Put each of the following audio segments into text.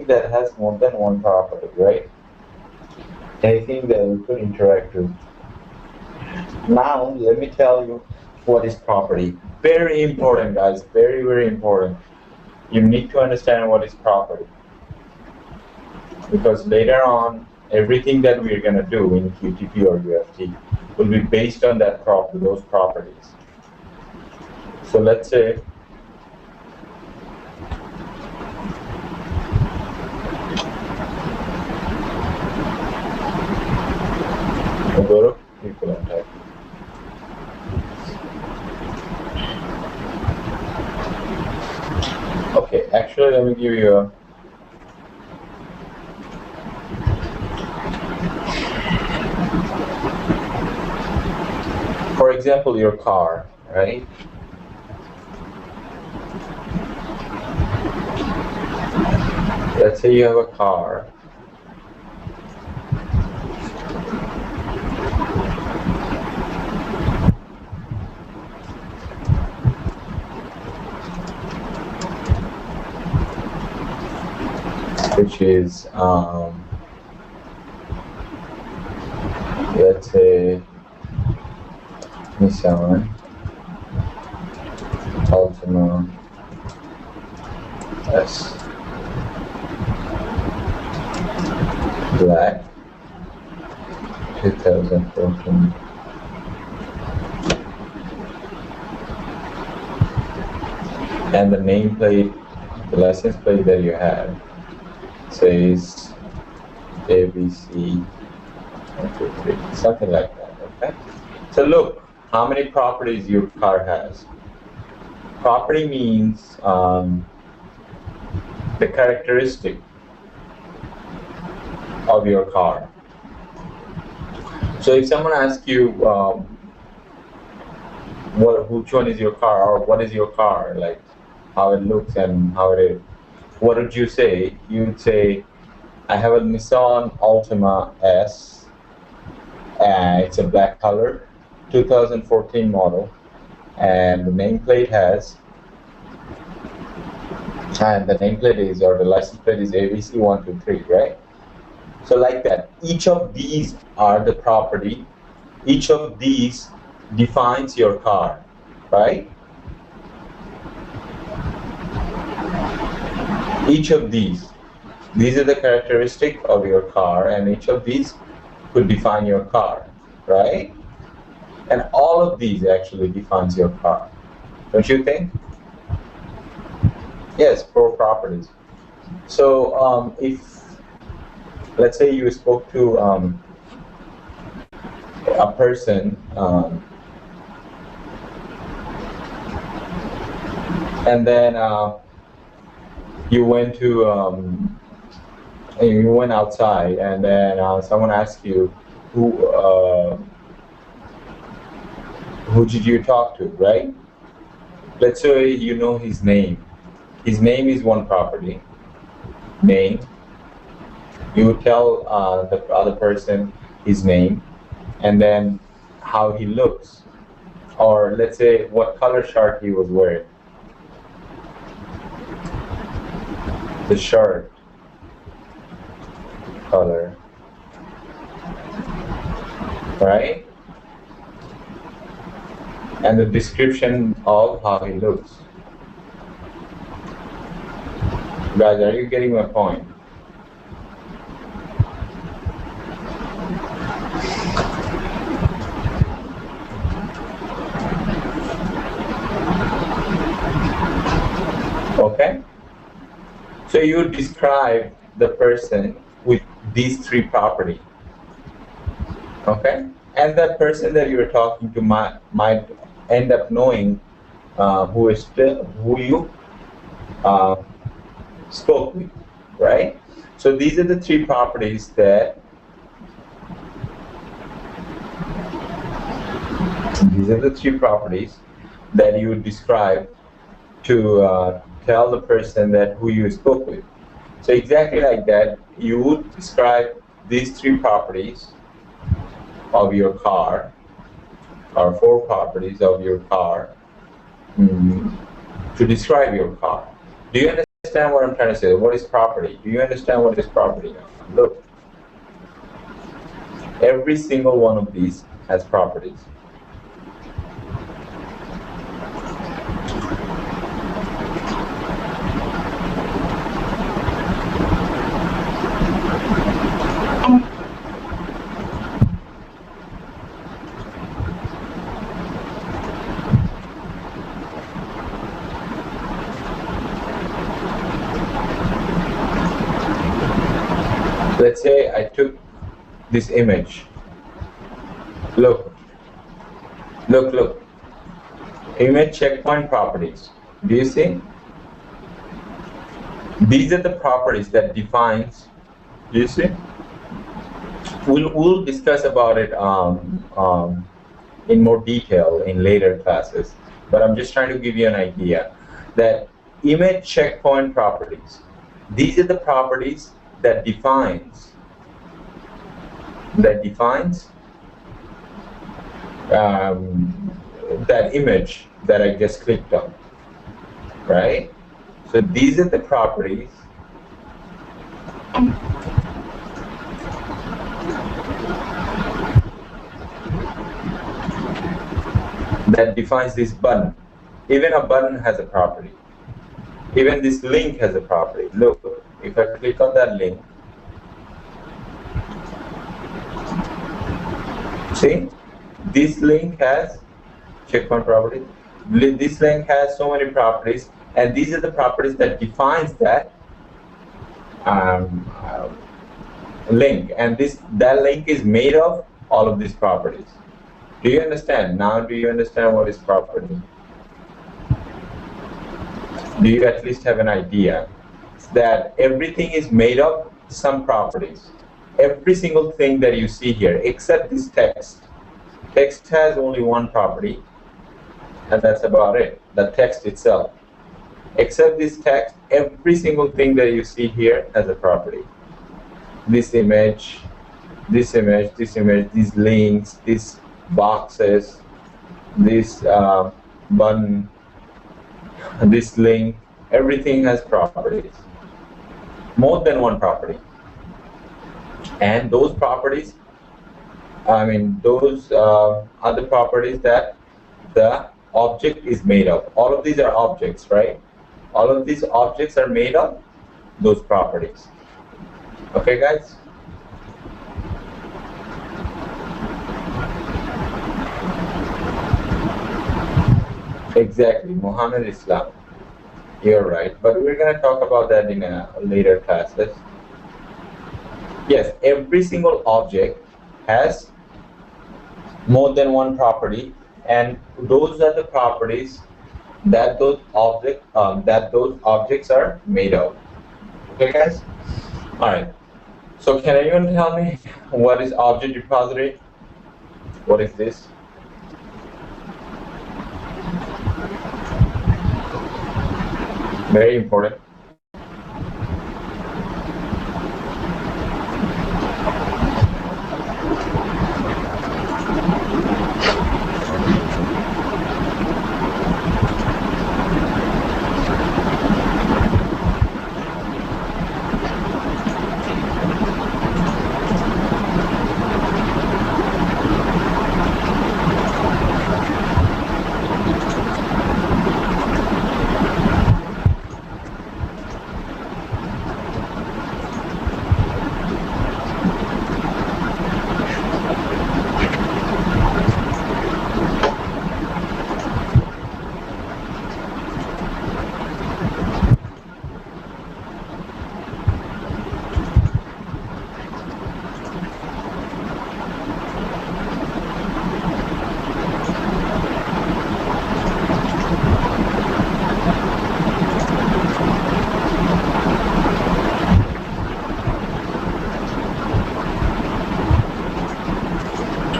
anything that has more than one property, right? Anything that we could interact with. Now, let me tell you what is property. Very important, guys. Very, very important. You need to understand what is property. Because later on, everything that we're going to do in QTP or UFT will be based on that those properties. So let's say we'll go to PeopleNtech. Okay, actually, let me give you a for example, your car, right? Let's say you have a car. Which is, let's say, Nissan Altima S Black 2014. And the nameplate, the license plate that you have says ABC 123, something like that, okay? So look, how many properties your car has. Property means the characteristic of your car. So if someone asks you which one is your car, or what is your car, like how it looks and how it is, what would you say? You would say, I have a Nissan Altima S, and it's a black color, 2014 model, and the nameplate has, and the nameplate is, or the license plate is ABC 123, right? So like that, each of these are the property, each of these defines your car, right? Each of these are the characteristic of your car, and each of these could define your car, right? And all of these actually defines your car, don't you think? Yes, 4 properties. So if, let's say you spoke to a person and then you went to you went outside, and then someone asked you who did you talk to, right? Let's say you know his name. His name is one property. Name. You would tell the other person his name, and then how he looks, or let's say what color shirt he was wearing. The shirt color, right? And the description of how he looks. Guys, are you getting my point? Okay? So you describe the person with these 3 properties. Okay? And that person that you're talking to might end up knowing who you spoke with, right? So these are the 3 properties that you would describe to tell the person that who you spoke with. So exactly like that, you would describe these 3 properties of your car, or 4 properties of your car, to describe your car. Do you understand understand what I'm trying to say? What is property? Do you understand what is property? Look, every single one of these has properties. Let's say I took this image. Look. Image checkpoint properties. Do you see? These are the properties that defines. Do you see? We'll discuss about it in more detail in later classes. But I'm just trying to give you an idea that image checkpoint properties. These are the properties that defines that image that I just clicked on, right? So these are the properties that defines this button. Even a button has a property. Even this link has a property. Look, if I click on that link, see, this link has checkpoint property. This link has so many properties, and these are the properties that defines that link. And that link is made of all of these properties. Do you understand? Now, do you understand what is property? Do you at least have an idea that everything is made of some properties? Every single thing that you see here, except this text. Text has only one property, and that's about it, the text itself. Except this text, every single thing that you see here has a property. This image, these links, these boxes, this button, this link, everything has properties. More than one property. And those properties, those are the properties that the object is made of. All of these are objects, right? All of these objects are made of those properties. Okay, guys? Exactly, Muhammad Islam. You're right, but we're going to talk about that in a later classes. Yes, every single object has more than one property, and those are the properties that those objects are made of. Okay, guys? All right. So, can anyone tell me what is object repository? What is this? Very important.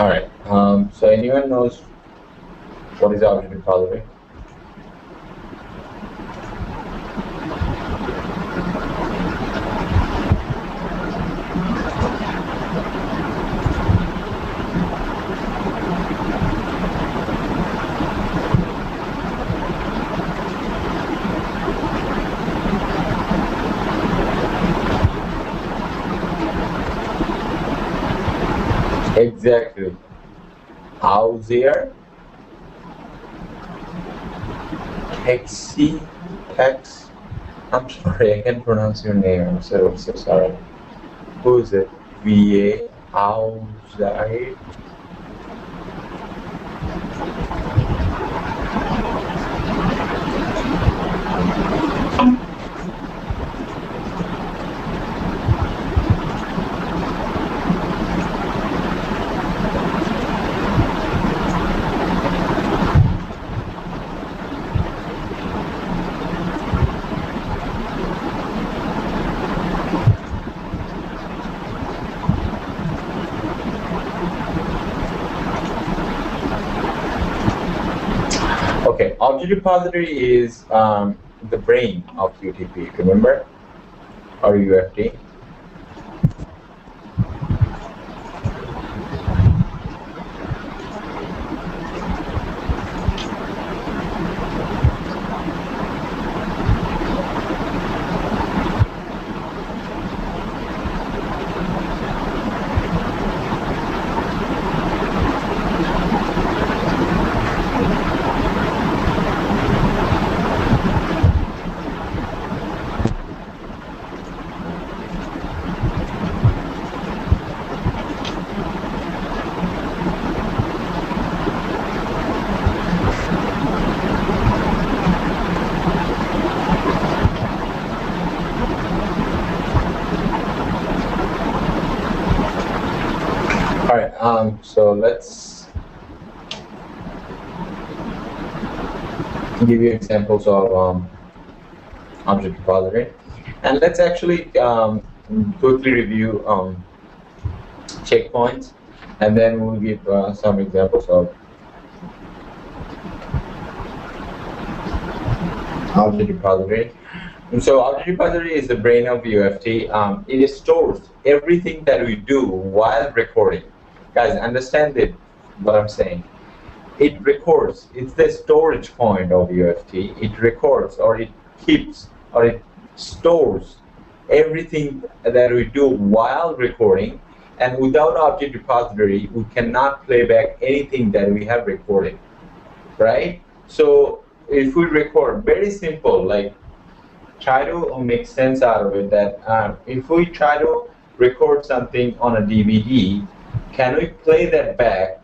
All right. So anyone knows what is object repository? Exactly. Hausier. Tex. I'm sorry, I can't pronounce your name. I'm so sorry. Who is it? VA Hausier. Okay, object repository is the brain of QTP, remember? Or UFT. All right, so let's give you examples of object repository, and let's actually quickly review checkpoints, and then we'll give some examples of object repository. So object repository is the brain of UFT. It stores everything that we do while recording. Guys, understand it, what I'm saying. It records, it's the storage point of UFT. It records, or it keeps, or it stores everything that we do while recording. And without object repository, we cannot play back anything that we have recorded, right? So if we record, very simple, like try to make sense out of it, that if we try to record something on a DVD, can we play that back?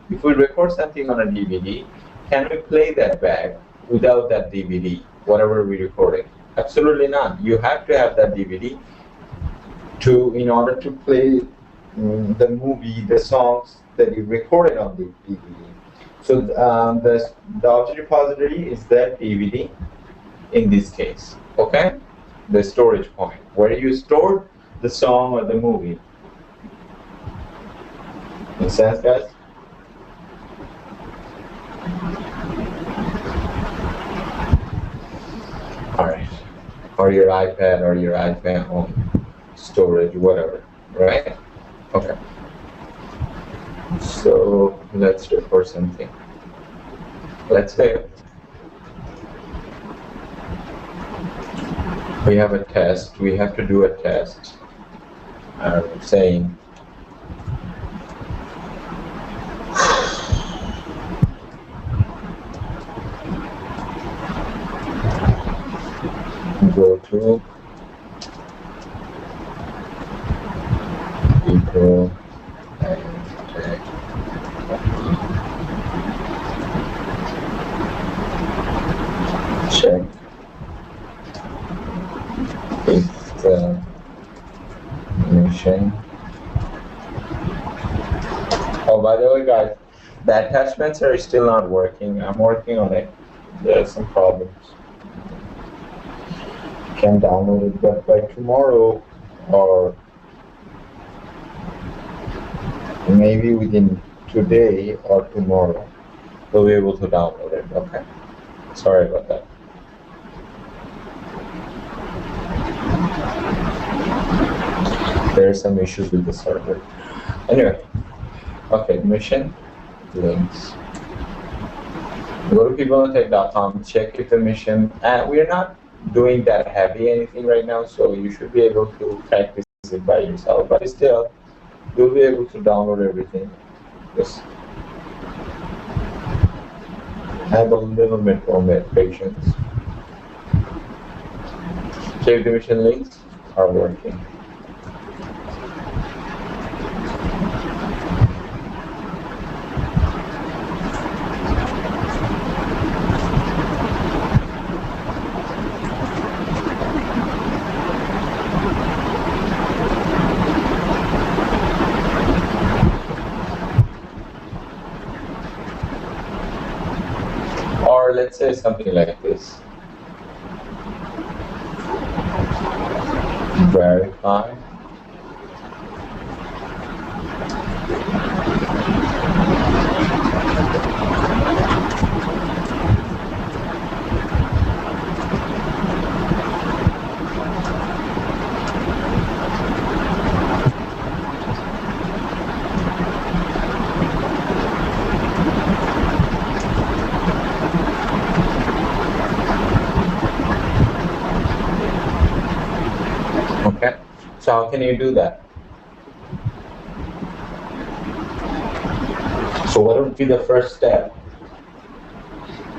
If we record something on a DVD, can we play that back without that DVD, whatever we recorded? Absolutely not. You have to have that DVD in order to play the movie, the songs that you recorded on the DVD. So the object repository is that DVD in this case, okay? The storage point, where you store the song or the movie. Make sense, guys? Alright. Or your iPad or your iPhone storage, whatever, right? Okay. So let's record something. Let's say we have a test, we have to do a test. Saying go to PeopleNtech. Check if the mission. Oh, by the way, guys, the attachments are still not working. I'm working on it. There are some problems. Can download it, but by tomorrow or maybe within today or tomorrow, we'll be able to download it. Okay. Sorry about that. There are some issues with the server. Anyway, okay, mission, links. Go to PeopleNtech.com, check if the mission, and we're not doing that heavy anything right now, so you should be able to practice it by yourself, but still, you'll be able to download everything. Just have a little bit more patience. Save the mission links are working. Or let's say something like this. Verify. Okay, so how can you do that? So what would be the first step?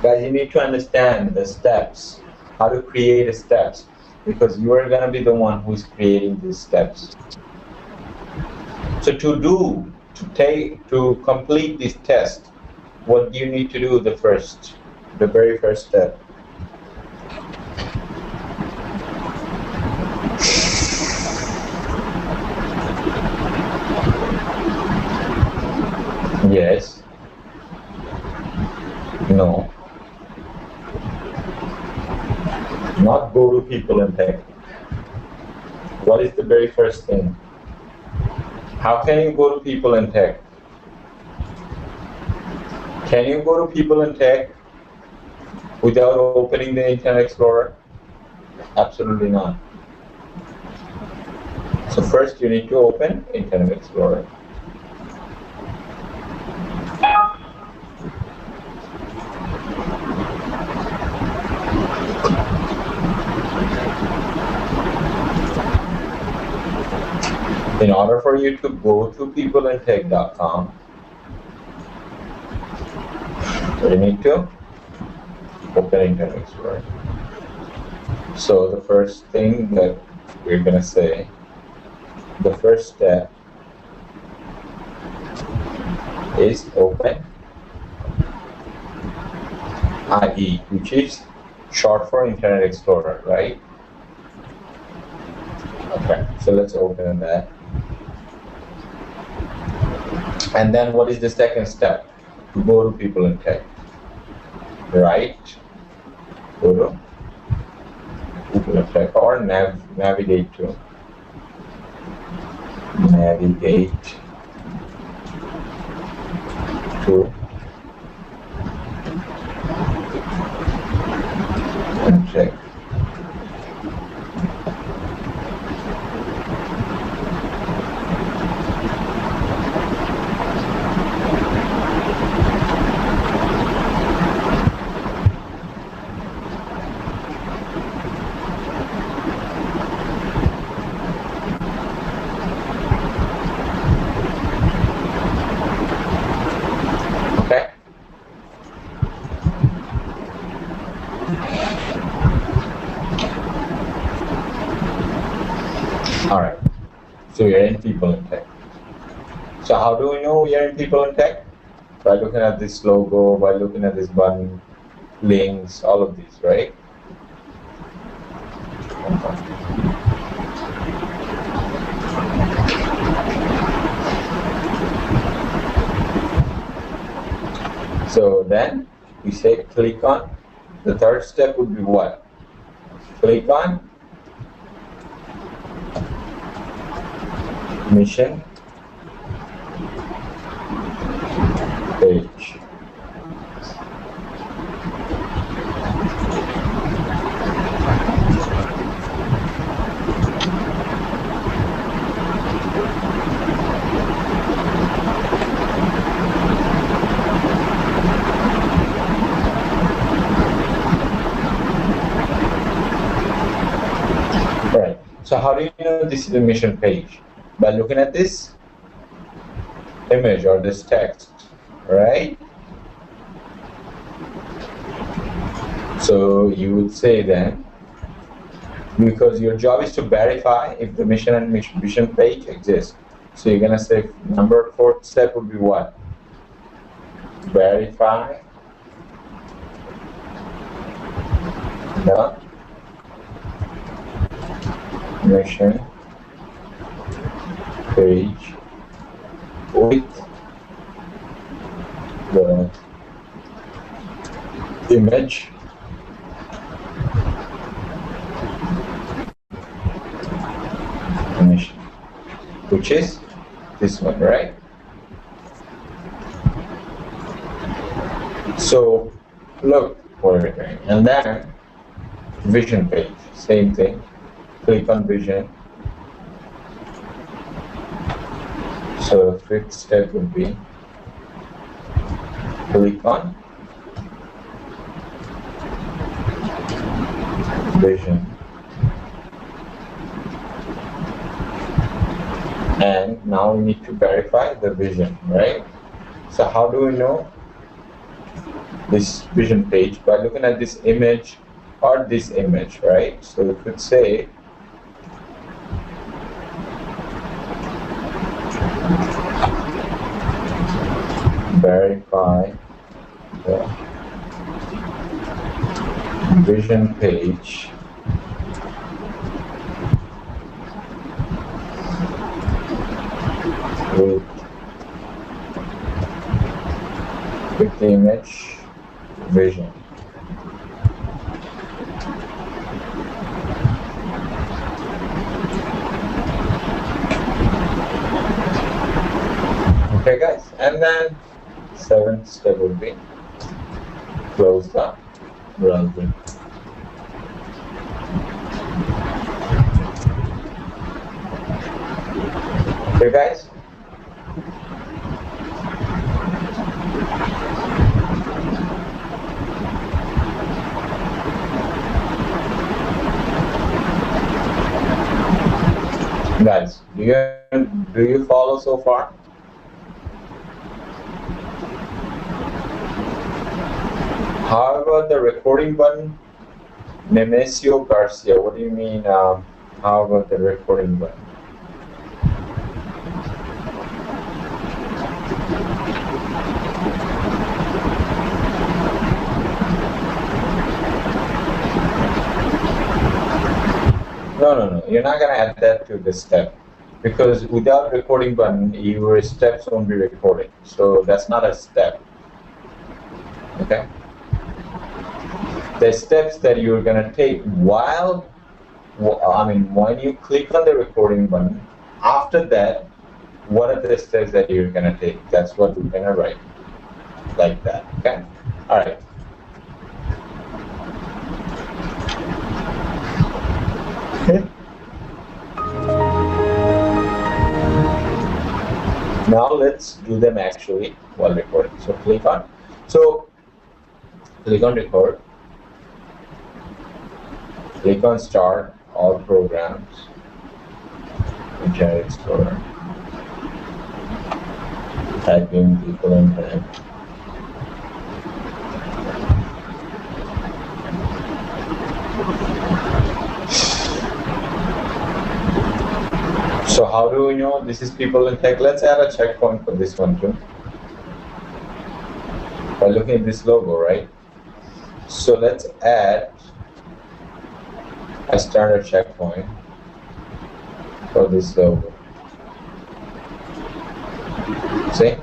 Guys, you need to understand the steps, how to create the steps, because you are going to be the one who's creating these steps. So to complete this test, what do you need to do the very first step? Yes. No. Not go to PeopleNtech. What is the very first thing? How can you go to PeopleNtech? Can you go to PeopleNtech without opening the Internet Explorer? Absolutely not. So first you need to open Internet Explorer. In order for you to go to PeopleNtech.com, you need to open Internet Explorer. So the first thing that we're going to say, the first step is open IE, which is short for Internet Explorer, right? Okay, so let's open that. And then what is the second step? To go to PeopleNtech. Right? Go to PeopleNtech or navigate to. Navigate to PeopleNtech. Alright, so we are in PeopleNtech. So how do we know we are in PeopleNtech? By looking at this logo, by looking at this button, links, all of these, right? So then we say click on. The third step would be what? Click on mission page. Right. So how do you know this is the mission page? By looking at this. image or this text, right? So you would say then, because your job is to verify if the mission and vision page exists. So you're gonna say number 4th step would be what? Verify the mission page with the image mission, which is this one, right? So look for everything, and then vision page, same thing. Click on vision. So 5th step would be click on vision, and now we need to verify the vision, right? So how do we know this vision page? By looking at this image or this image, right? So we could say verify the vision page with the image vision. Okay guys, and then 7th step would be close the browser. Okay guys, do you follow so far? How about the recording button? Nemesio Garcia, what do you mean, how about the recording button? No, you're not gonna add that to the step, because without recording button, your steps won't be recorded. So that's not a step, okay? The steps that you're gonna take when you click on the recording button, after that, what are the steps that you're gonna take? That's what we're gonna write, like that, okay? All right. Okay. Now let's do them actually while recording. So click on record, click on start all programs, Internet Explorer, type in PeopleNtech. So how do we know this is PeopleNtech? Let's add a checkpoint for this one too. By looking at this logo, right? So let's add a standard checkpoint for this logo. See?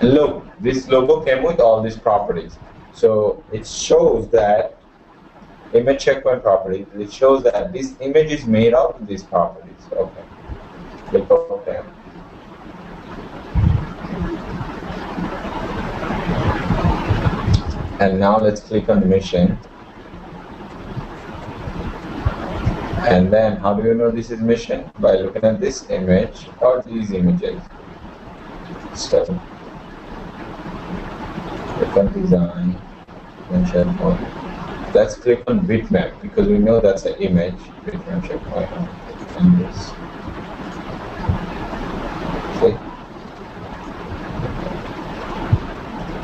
And look, this logo came with all these properties. So it shows that image checkpoint property, it shows that this image is made out of these properties. Okay. Click OK. And now let's click on the mission. And then how do you know this is mission? By looking at this image or these images. So click on design and checkpoint. Let's click on bitmap because we know that's an image. Bitmap checkpoint and this. See?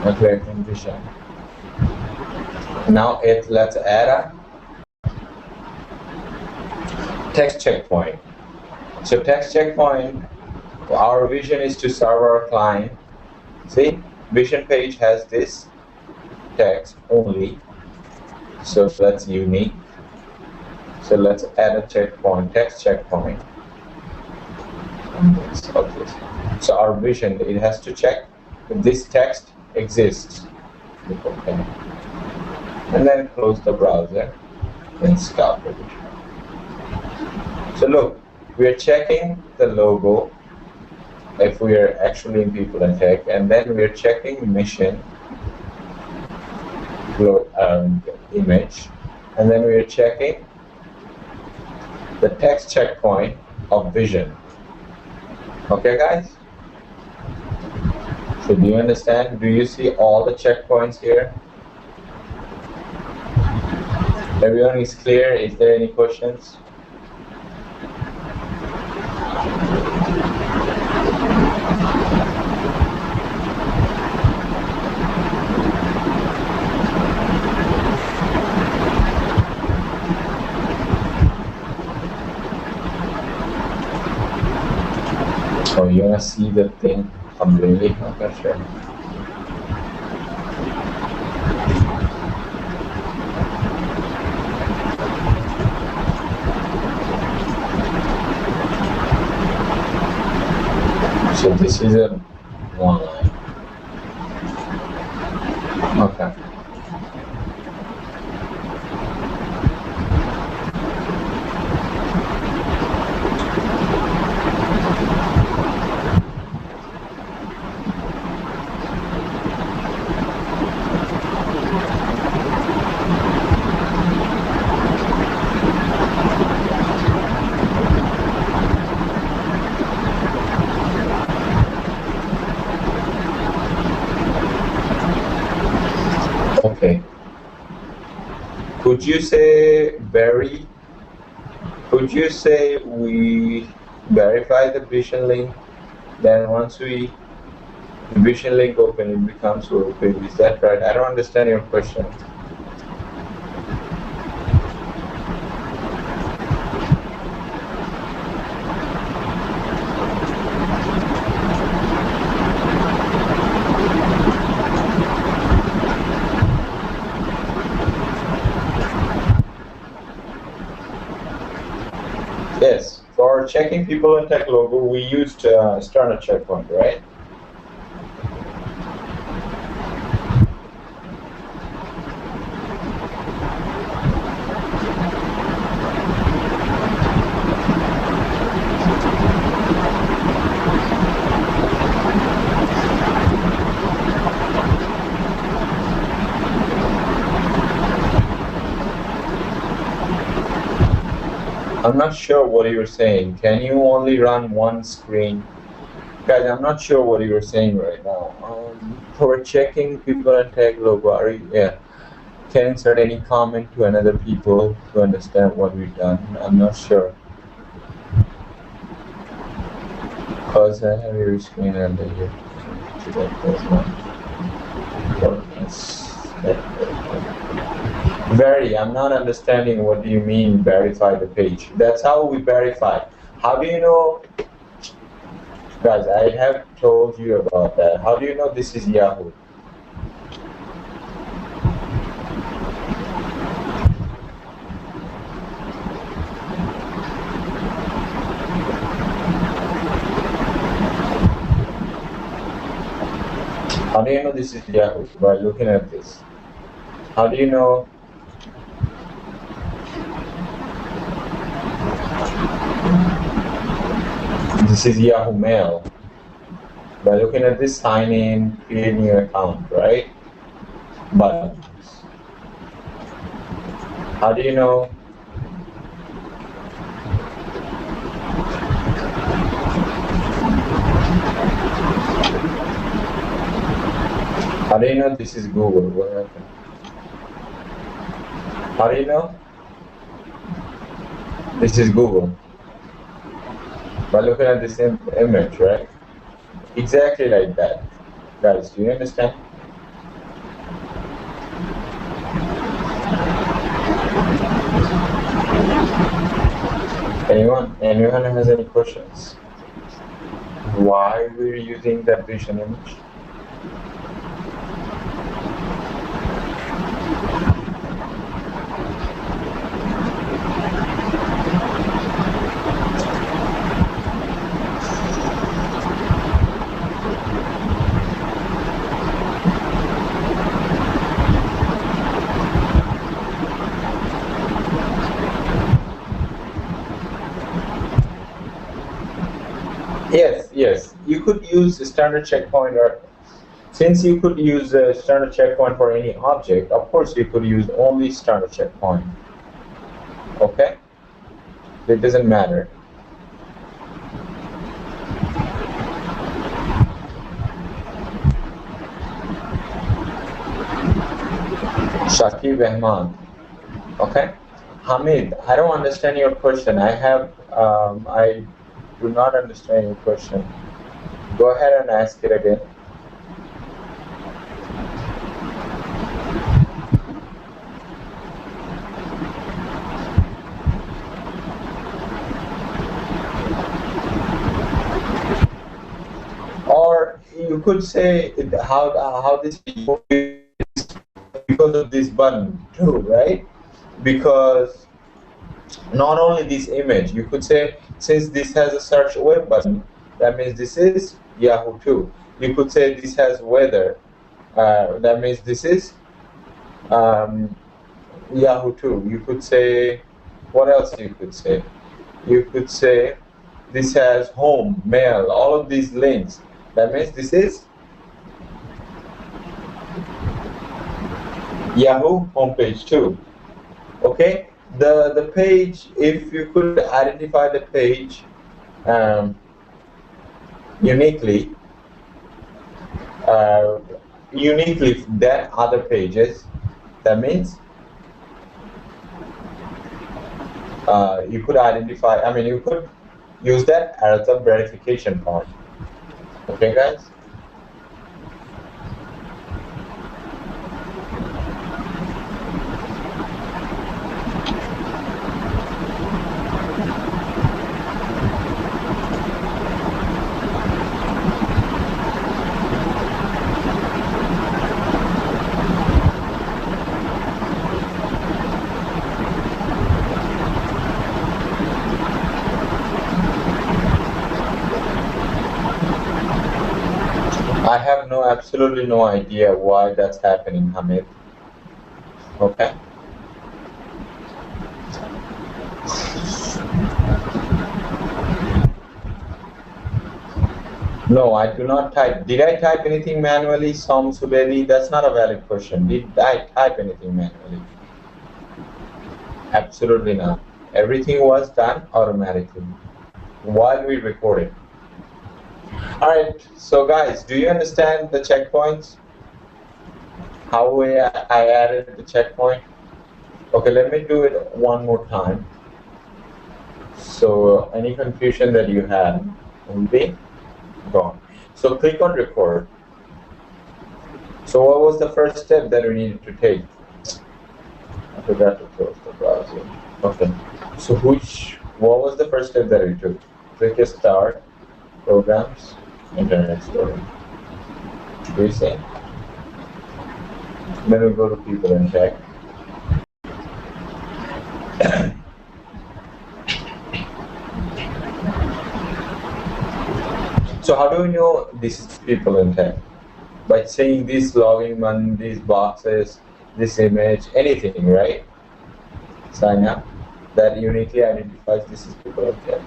Neglecting vision. Now let's add a text checkpoint. So text checkpoint, our vision is to serve our client. See, vision page has this text only, so that's unique. So let's add a checkpoint, text checkpoint. Okay. So our vision, it has to check if this text exists. Okay. And then close the browser and stop it. So look, we are checking the logo if we are actually in PeopleNtech, and then we are checking mission image, and then we are checking the text checkpoint of vision. Okay, guys? So do you understand? Do you see all the checkpoints here? Everyone is clear? Is there any questions? Oh, you wanna see the thing? I'm really not sure. So this is a one line. Okay. Okay. Could you say could you say we verify the vision link, then once the vision link open, it becomes open? Is that right? I don't understand your question. Yes, for checking PeopleNtech logo, we used Starter checkpoint, right? I'm not sure what you're saying. Can you only run one screen? Guys, I'm not sure what you're saying right now. For checking PeopleNtech logo, can insert any comment to another people to understand what we've done. I'm not sure. Because I have your screen under here. I'm not understanding what do you mean verify the page. That's how we verify. How do you know? Guys, I have told you about that. How do you know this is Yahoo? How do you know this is Yahoo? By looking at this. How do you know? This is Yahoo Mail. By looking at this, sign in, create new account, right? Buttons. How do you know? How do you know this is Google? What happened? How do you know? This is Google. By looking at this image, right? Exactly like that. Guys, do you understand? Anyone has any questions? Why we're using that vision image? Yes. You could use a standard checkpoint, or since you could use a standard checkpoint for any object, of course you could use only standard checkpoint. Okay? It doesn't matter. Shakib Ahmad. Okay? Hamid, I don't understand your question. I do not understand your question. Go ahead and ask it again. Or you could say how this is because of this button too, right? Because not only this image, you could say since this has a search web button, that means this is Yahoo too. You could say this has weather, that means this is Yahoo too. You could say, what else you could say? You could say this has home, mail, all of these links. That means this is Yahoo homepage too. Okay? The page, if you could identify the page uniquely than other pages, that means you could identify, you could use that as a verification point. Okay, guys? I have absolutely no idea why that's happening, Hamid. Okay. No, I do not type. Did I type anything manually, Som Subedi? That's not a valid question. Did I type anything manually? Absolutely not. Everything was done automatically while we recorded. Alright, so guys, do you understand the checkpoints? How I added the checkpoint? Okay, let me do it one more time. So any confusion that you had will be gone. So click on record. So what was the first step that we needed to take? I forgot to close the browser. Okay. So what was the first step that we took? Click start, programs, Internet Explorer. Do you see? Then we go to PeopleNtech. So how do we know this is PeopleNtech? By seeing this login button, these boxes, this image, anything, right? Sign up. That uniquely identifies this is PeopleNtech.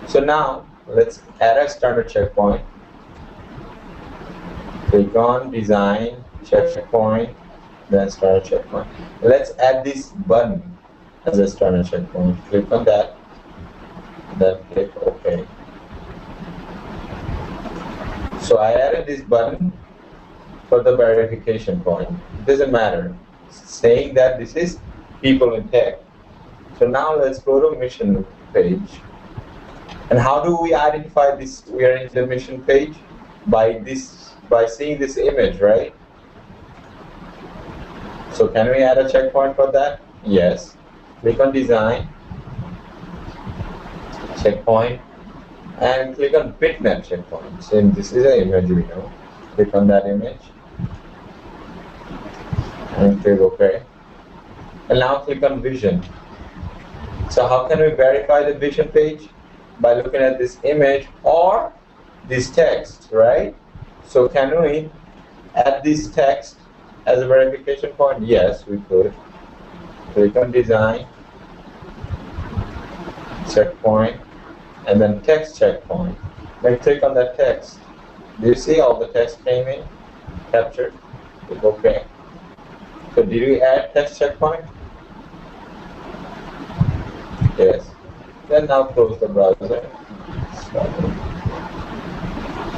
So now let's add a standard checkpoint. Click on design, checkpoint, then standard checkpoint. Let's add this button as a standard checkpoint. Click on that, then click OK. So I added this button for the verification point. It doesn't matter. Saying that this is PeopleNtech. So now let's go to mission page. And how do we identify this? We are in the mission page by seeing this image, right? So can we add a checkpoint for that? Yes. click on design, checkpoint, and click on bitmap checkpoint. So this is an image we know. Click on that image and click OK. And now click on vision. So how can we verify the vision page? By looking at this image or this text, right? So can we add this text as a verification point? Yes, we could. Click on design, checkpoint, and then text checkpoint. Then click on that text. Do you see all the text came in? Captured? Click OK. So did we add text checkpoint? Yes. Then now close the browser.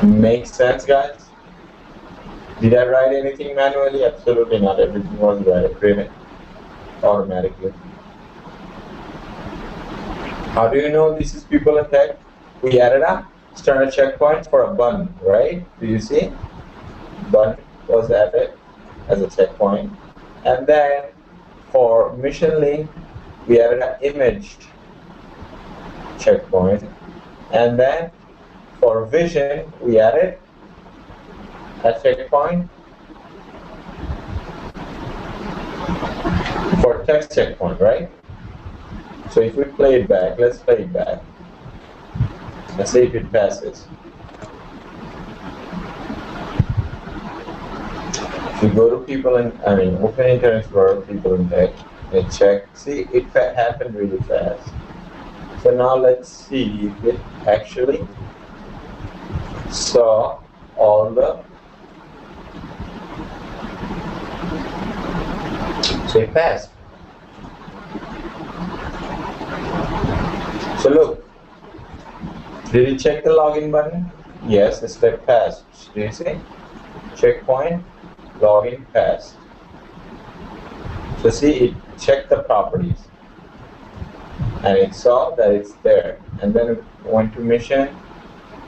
Makes sense, guys? Did I write anything manually? Absolutely not. Everything was written automatically. How do you know this is PeopleNtech? We added a standard checkpoint for a button, right? Do you see? Button was added as a checkpoint. And then for mission link, we added an image checkpoint. And then for vision, we added a checkpoint. For text checkpoint, right? So if we play it back, let's play it back. Let's see if it passes. If you go to open Internet Explorer, PeopleNtech, and check, see, it happened really fast. So now let's see if it actually saw all the, so it passed. So look, did you check the login button? Yes, the step passed. Do you see? Checkpoint, login, passed. So see, it checked the properties and it saw that it's there. And then it went to mission,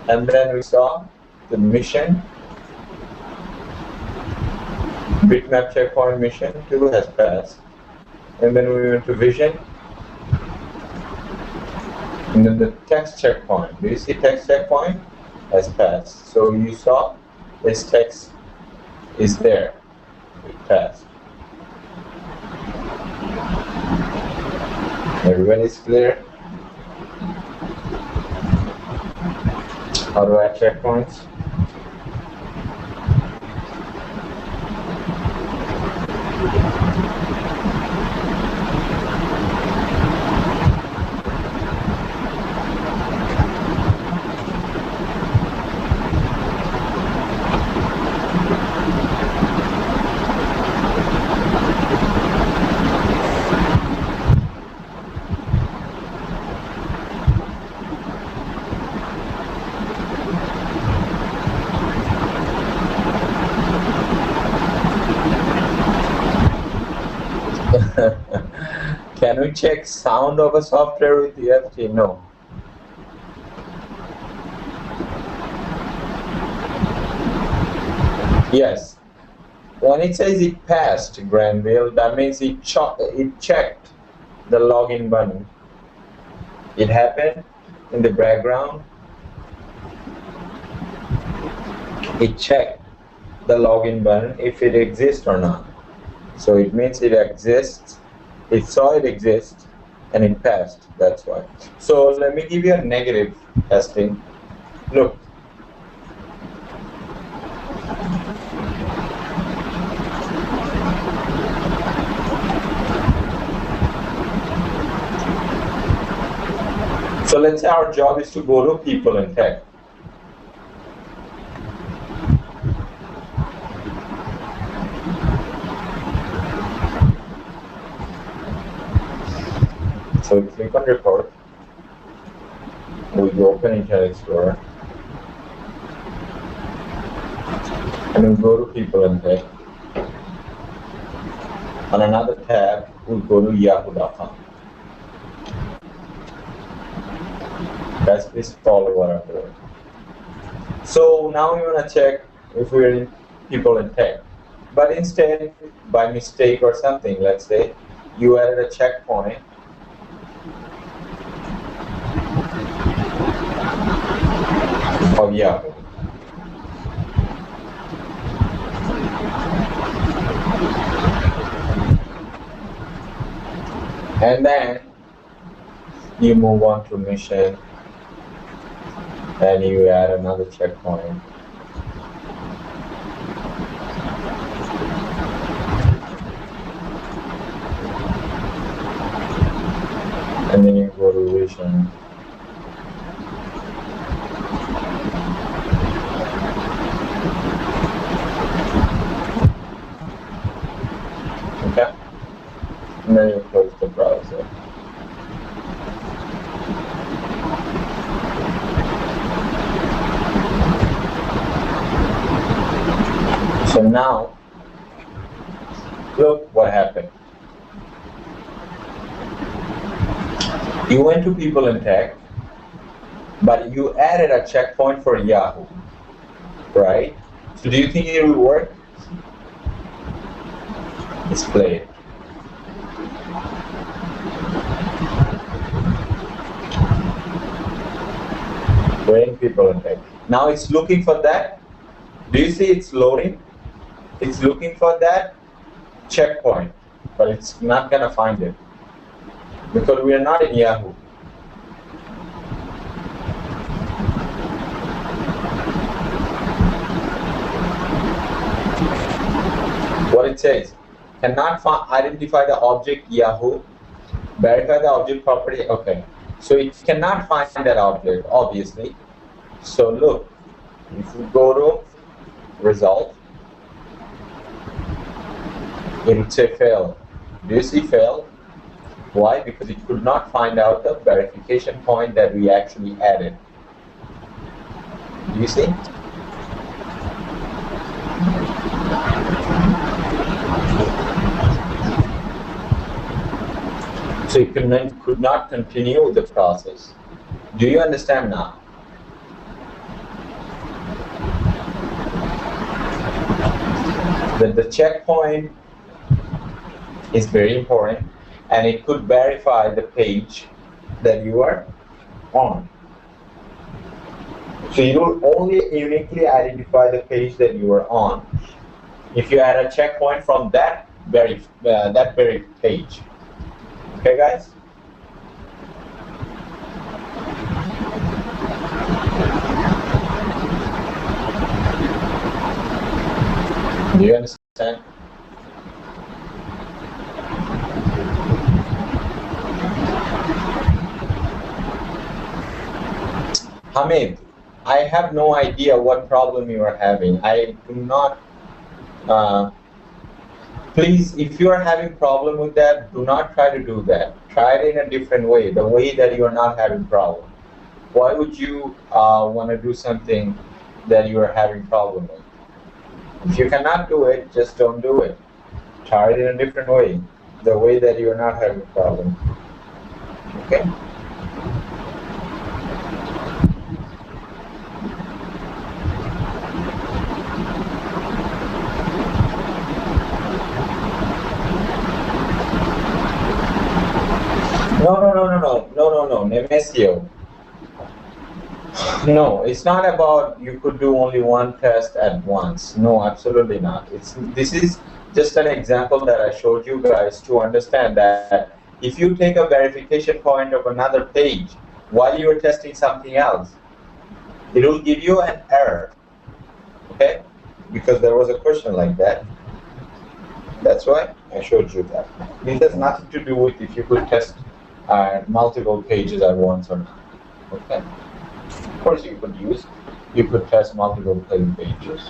and then we saw the mission. Bitmap checkpoint mission 2 has passed. And then we went to vision. And then the text checkpoint. Do you see text checkpoint? Has passed. So you saw this text is there. It passed. Everybody's clear? How do I add checkpoints? Can we check sound of a software with UFT? No. Yes. When it says it passed, Granville, that means it checked the login button. It happened in the background. It checked the login button if it exists or not. So it means it exists. It saw it exists and it passed. That's why. So let me give you a negative testing. Look. So let's say our job is to go to PeopleNtech. So we click on report, we open Internet Explorer, and we go to PeopleNtech. On another tab, we'll go to yahoo.com. Guys, please follow what I'm doing. So now we want to check if we're in PeopleNtech. But instead, by mistake or something, let's say, you added a checkpoint of Yahoo. And then you move on to mission and you add another checkpoint. And then you go to vision. Okay. And then you close the browser. So now, look what happened. You went to PeopleNtech, but you added a checkpoint for Yahoo, right? So do you think it will work? Display it. We're in PeopleNtech. Now it's looking for that. Do you see it's loading? It's looking for that checkpoint, but it's not gonna find it because we are not in Yahoo. What it says, cannot identify the object Yahoo, verify the object property. Okay, so it cannot find that object, obviously. So look, if we go to result, it would say fail. Do you see fail? Why? Because it could not find out the verification point that we actually added. Do you see? So it could not continue the process. Do you understand now? That the checkpoint is very important and it could verify the page that you are on. So you will only uniquely identify the page that you are on if you add a checkpoint from that very page. Okay, guys? Do you understand? Hamid, I have no idea what problem you are having. I do not, please, if you are having problem with that, do not try to do that. Try it in a different way, the way that you are not having problem. Why would you want to do something that you are having problem with? If you cannot do it, just don't do it. Try it in a different way, the way that you are not having problem. Okay? No, Nemesio. No, it's not about you could do only one test at once. No, absolutely not. This is just an example that I showed you guys to understand that if you take a verification point of another page while you are testing something else, it will give you an error. Okay? Because there was a question like that. That's why I showed you that. It has nothing to do with if you could test multiple pages at once or not. Okay? Of course you could test multiple pages.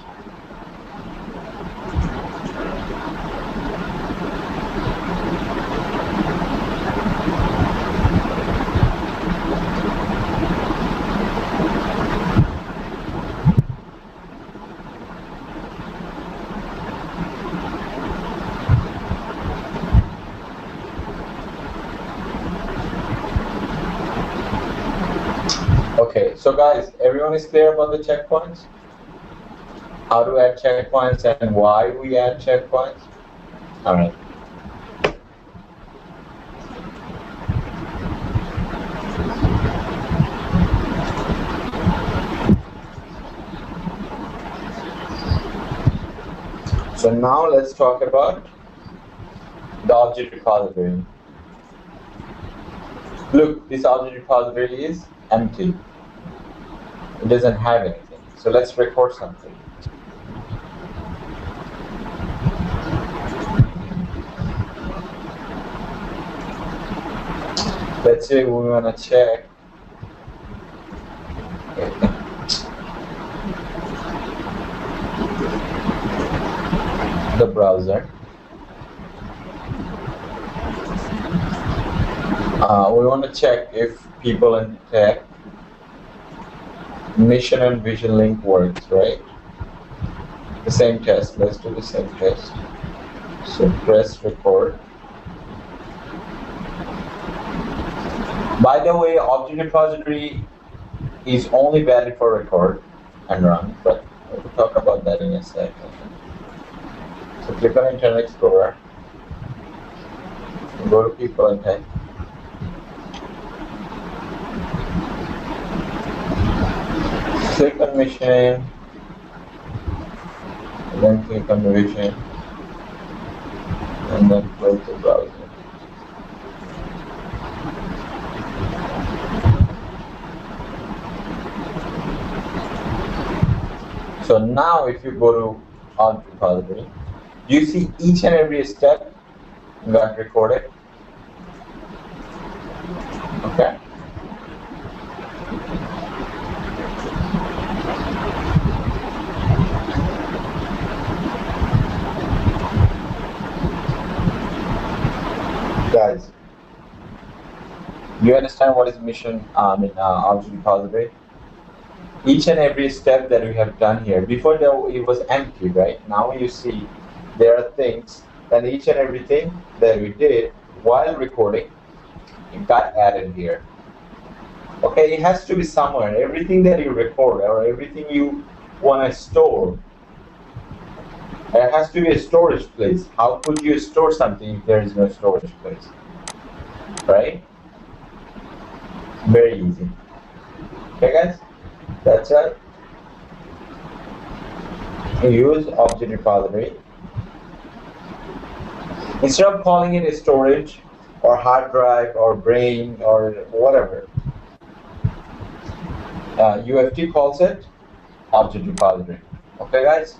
Okay, so guys, everyone is clear about the checkpoints? How to add checkpoints and why we add checkpoints? All right. So now let's talk about the object repository. Look, this object repository is empty. It doesn't have anything. So let's record something. Let's say we want to check the browser. We want to check if PeopleNtech mission and vision link works, right? The same test. Let's do the same test. So press record. By the way, object repository is only valid for record and run, but we'll talk about that in a second. So click on Internet Explorer, go to PeopleNtech. Click on mission, and then click on vision, and then close the browser. So now if you go to object repository, you see each and every step got recorded. Okay. Guys, do you understand what is mission object repository? Each and every step that we have done here, before it was empty, right? Now you see there are things, and each and everything that we did while recording, it got added here. Okay, it has to be somewhere. Everything that you record or everything you want to store, there has to be a storage place. How could you store something if there is no storage place? Right? Very easy. Okay, guys? That's right. Use object repository. Instead of calling it a storage or hard drive or brain or whatever, UFT calls it object repository. Okay, guys?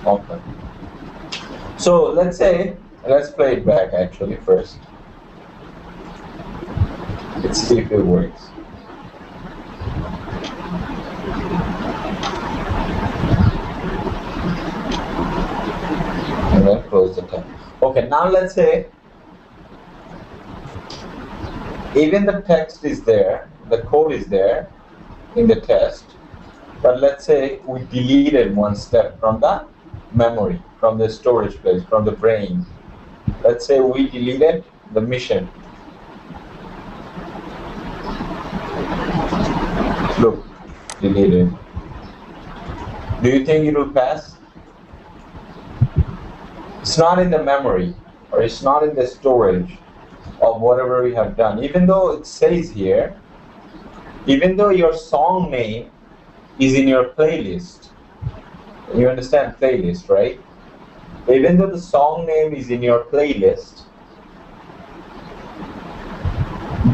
Okay. So let's play it back actually first. Let's see if it works. And then close the tab. Okay, now let's say even the text is there, the code is there in the test, but let's say we deleted one step from the memory, from the storage place, from the brain. Let's say we deleted the mission. Look, deleted. Do you think it will pass? It's not in the memory, or it's not in the storage of whatever we have done. Even though it says here, even though your song name is in your playlist, you understand playlist, right? Even though the song name is in your playlist,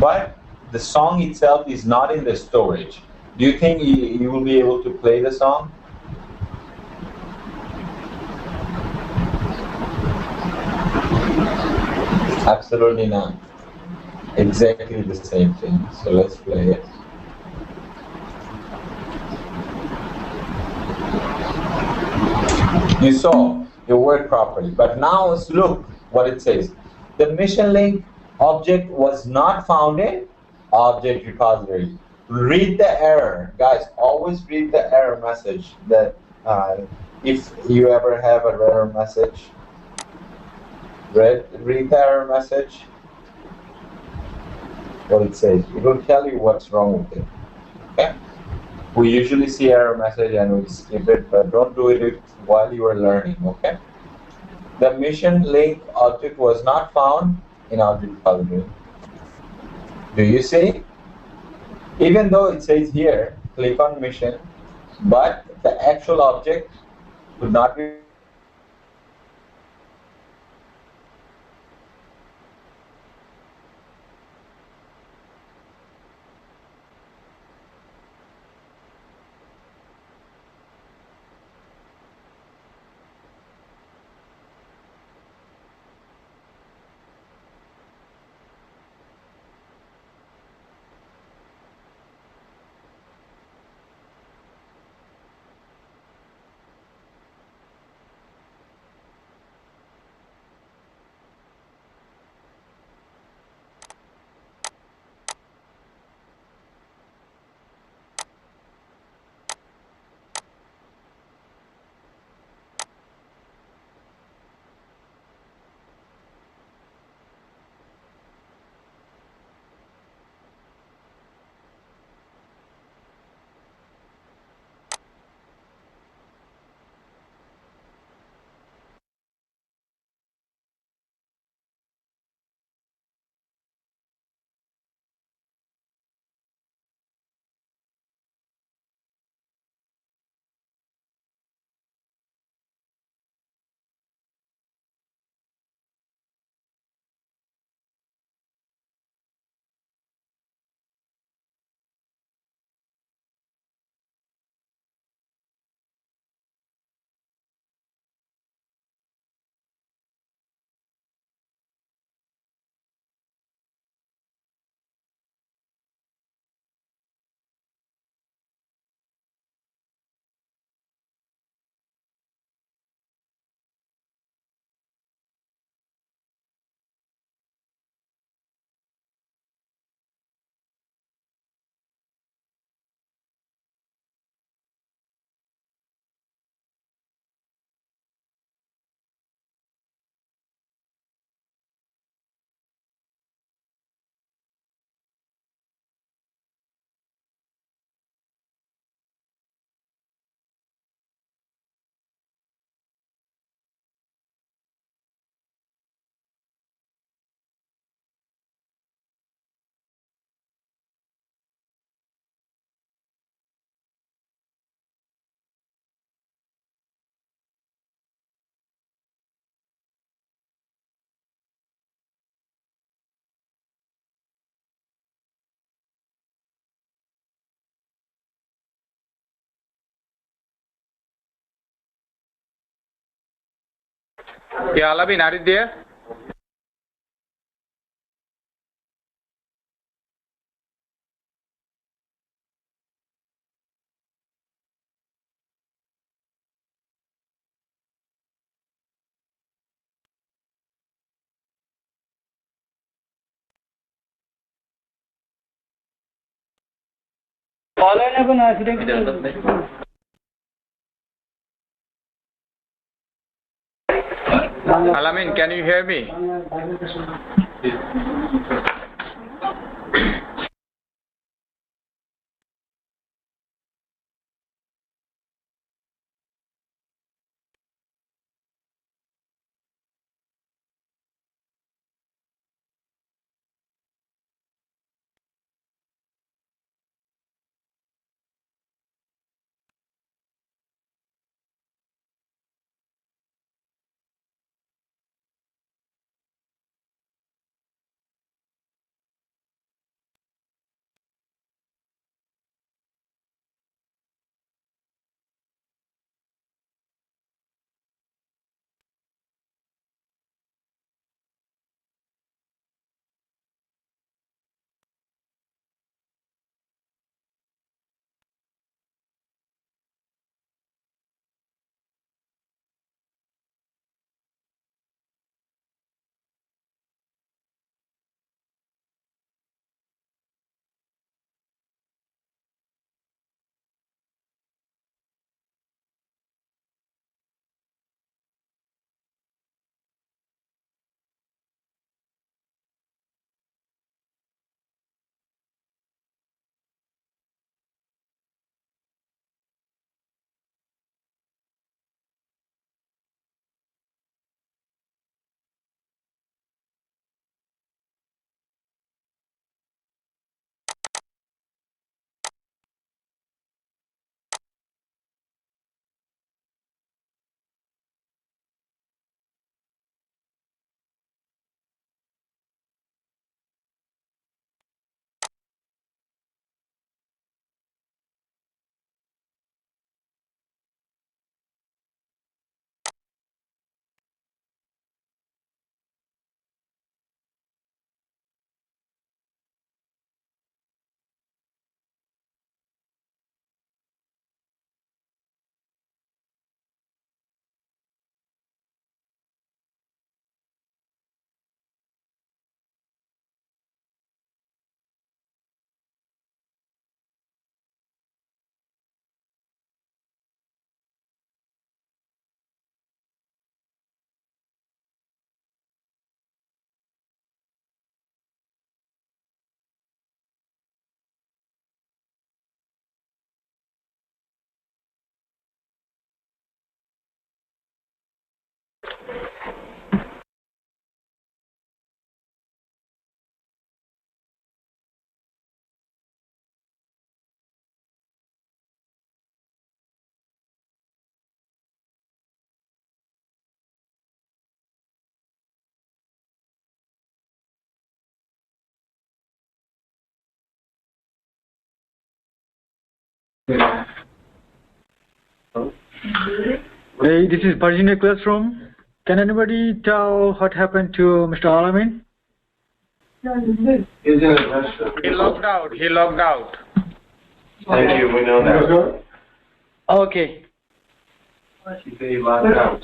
but the song itself is not in the storage. Do you think you will be able to play the song? Absolutely not. Exactly the same thing. So let's play it. You saw it worked properly, but now let's look what it says. The mission link object was not found in object repository. Read the error, guys. Always read the error message. That if you ever have an error message, read the error message. What it says, it will tell you what's wrong with it. Okay. We usually see error message and we skip it, but don't do it while you are learning, okay? The mission link object was not found in object file. Do you see? Even though it says here, click on mission, but the actual object could not be. Yeah, Alabin, are you there? Alamin, can you hear me? Hey, this is Virginia Classroom. Can anybody tell what happened to Mr. Alamin? He logged out. He logged out. Thank you, we know that. Okay. She said he logged out.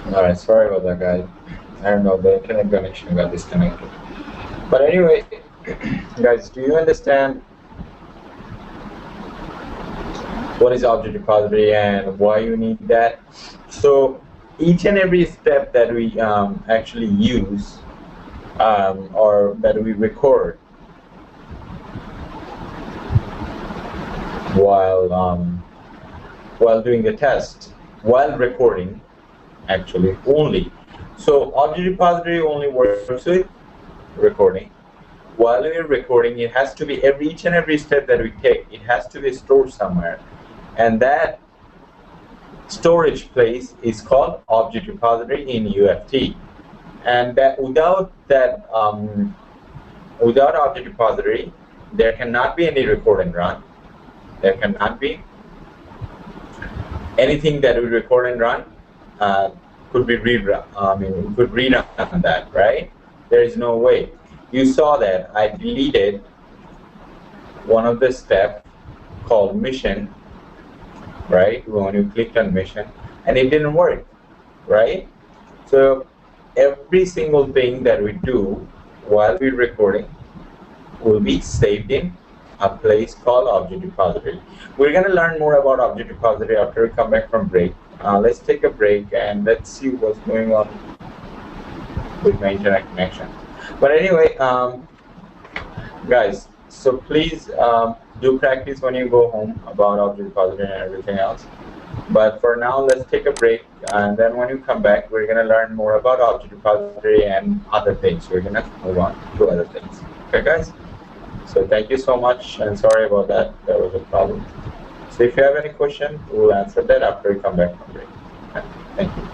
Alright, sorry about that, guys. I don't know, the internet connection got disconnected. But anyway, guys, do you understand what is object repository and why you need that? So each and every step that we actually use or that we record while doing the test, while recording, actually only. So object repository only works with recording. While we're recording, it has to be each and every step that we take, it has to be stored somewhere, and that storage place is called object repository in UFT. And that without object repository, there cannot be any record and run. There cannot be anything that we record and run could be rerun. We could rerun on that, right? There is no way. You saw that I deleted one of the steps called mission, right? When you clicked on mission, and it didn't work, right? So every single thing that we do while we're recording will be saved in a place called object repository. We're going to learn more about object repository after we come back from break. Let's take a break and let's see what's going on with my internet connection. But anyway, guys, so please do practice when you go home about object repository and everything else. But for now, let's take a break, and then when you come back, we're going to learn more about object repository and other things. We're going to move on to other things. Okay, guys? So thank you so much, and sorry about that. There was a problem. So if you have any question, we'll answer that after we come back from break. Okay? Thank you.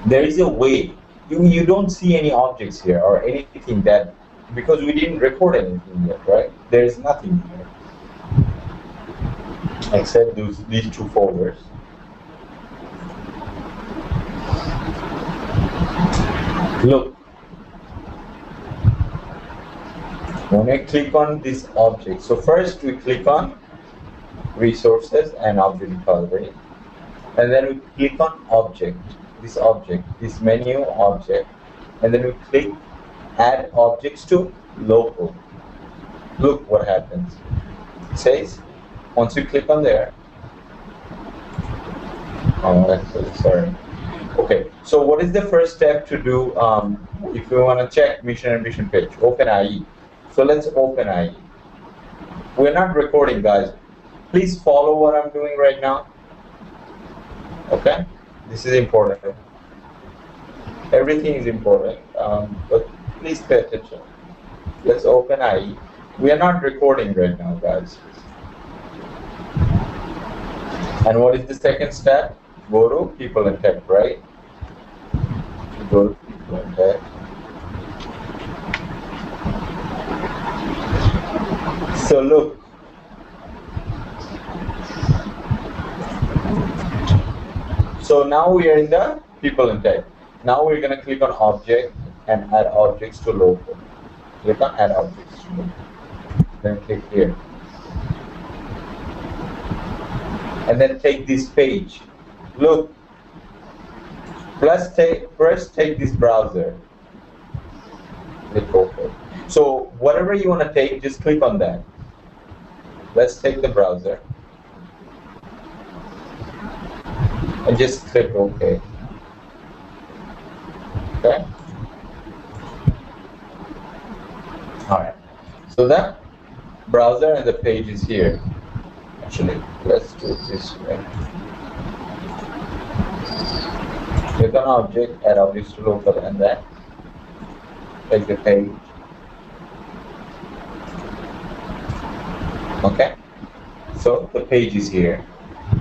There is a way. You don't see any objects here or anything that, because we didn't record anything yet, right? There is nothing here except these two folders. Look, when I click on this object, so first we click on resources and object repository, and then we click on object, this menu object, and then we click add objects to local. Look what happens. It says, once you click on there, oh, actually, sorry. Okay, so what is the first step to do if you want to check mission and vision page? Open IE. So let's open IE. We're not recording, guys. Please follow what I'm doing right now. Okay, this is important. Everything is important, but please pay attention. Let's open IE. We are not recording right now, guys. And what is the second step? Go to PeopleNtech, right? Go to PeopleNtech. So look. So now we are in the PeopleNtech. Now we're going to click on object and add objects to local. Click on add objects to local. Then click here. And then take this page. Look. First take this browser. Click OK. So whatever you want to take, just click on that. Let's take the browser. And just click OK. Okay. All right. So that browser and the page is here. Actually, let's do it this way. Click on object, add objects to local, and then take the page. Okay. So the page is here.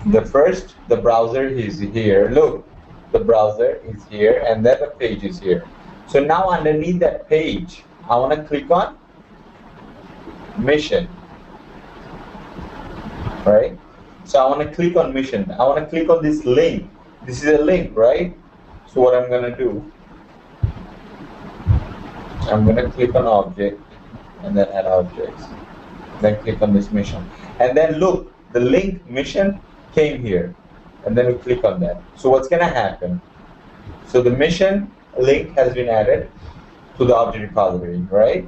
The browser is here. Look, the browser is here, and then the page is here. So now underneath that page, I want to click on mission. Right? So I want to click on mission. I want to click on this link. This is a link, right? So what I'm going to do, I'm going to click on object and then add objects. Then click on this mission. And then look, the link mission came here. And then we click on that. So what's going to happen? So the mission link has been added to the object repository, right?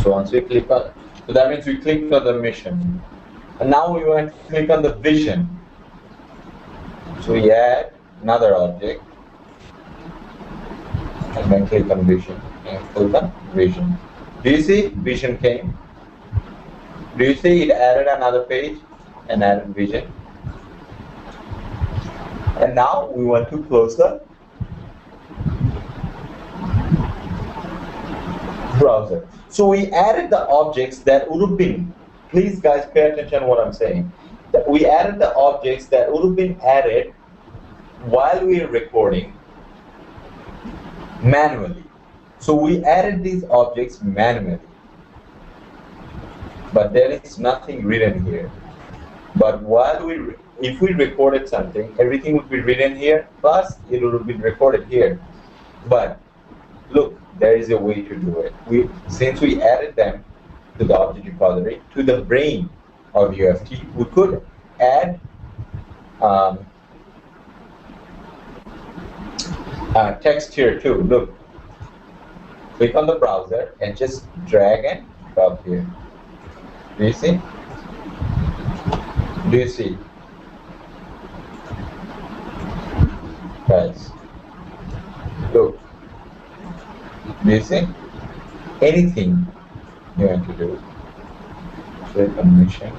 So once we click on, so that means we clicked on the mission. And now we want to click on the vision. So we add another object. And then click on vision. And click on vision. Do you see vision came? Do you see it added another page and added vision? And now we want to close the browser. So we added the objects that would have been, please guys pay attention to what I'm saying. We added the objects that would have been added while we are recording manually. So we added these objects manually. But there is nothing written here. But if we recorded something, everything would be written here, plus it would have been recorded here. But look, there is a way to do it. Since we added them to the object repository, to the brain of UFT, we could add text here too. Look, click on the browser and just drag and drop here. Do you see? Do you see? Guys, look. Do you see? Anything you want to do, click on mission.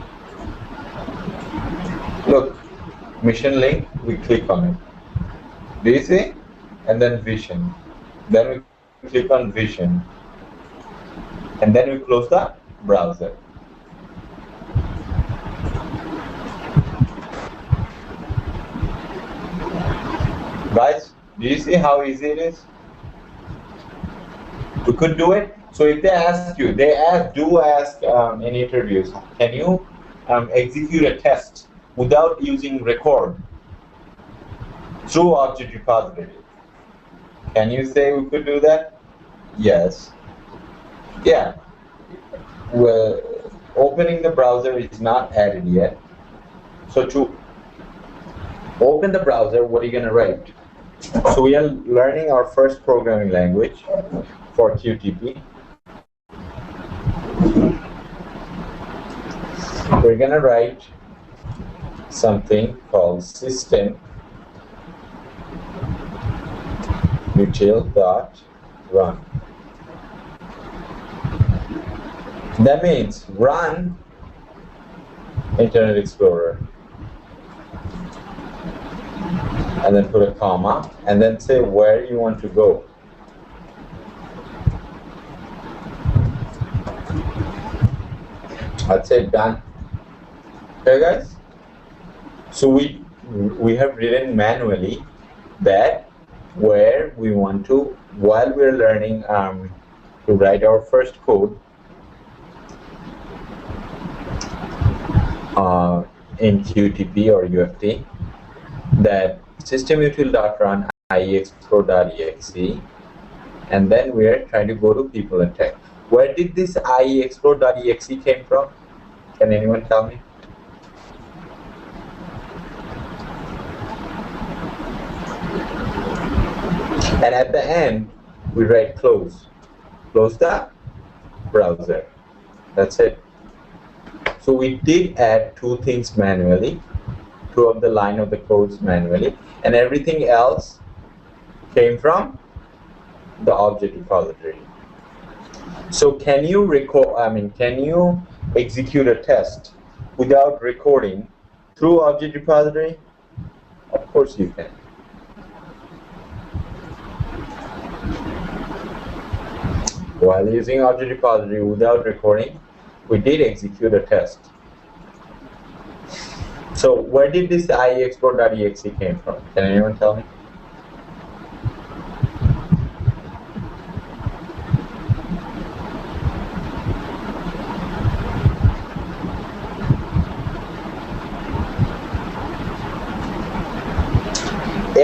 Look, mission link, we click on it. Do you see? And then vision. Then we click on vision. And then we close the browser. Guys, do you see how easy it is? You could do it. So if they ask you, do ask in interviews, can you execute a test without using record through object repository? Can you say we could do that? Yes. Yeah. Well, opening the browser is not added yet. So to open the browser, what are you going to write? So we are learning our first programming language for QTP. We're going to write something called system util.run. That means run Internet Explorer, and then put a comma, and then say where you want to go. I'd say done. Okay, guys? So we have written manually that where we want to, while we're learning to write our first code in QTP or UFT, that systemutil.run ieexplore.exe, and then we're trying to go to PeopleNtech. Where did this ieexplore.exe came from? Can anyone tell me? And at the end, we write close. Close the browser. That's it. So we did add two things manually, two of the line of the codes manually, and everything else came from the object repository. So can you can you execute a test without recording through object repository? Of course you can. While using object repository without recording, we did execute a test. So where did this ieexplore.exe came from? Can anyone tell me?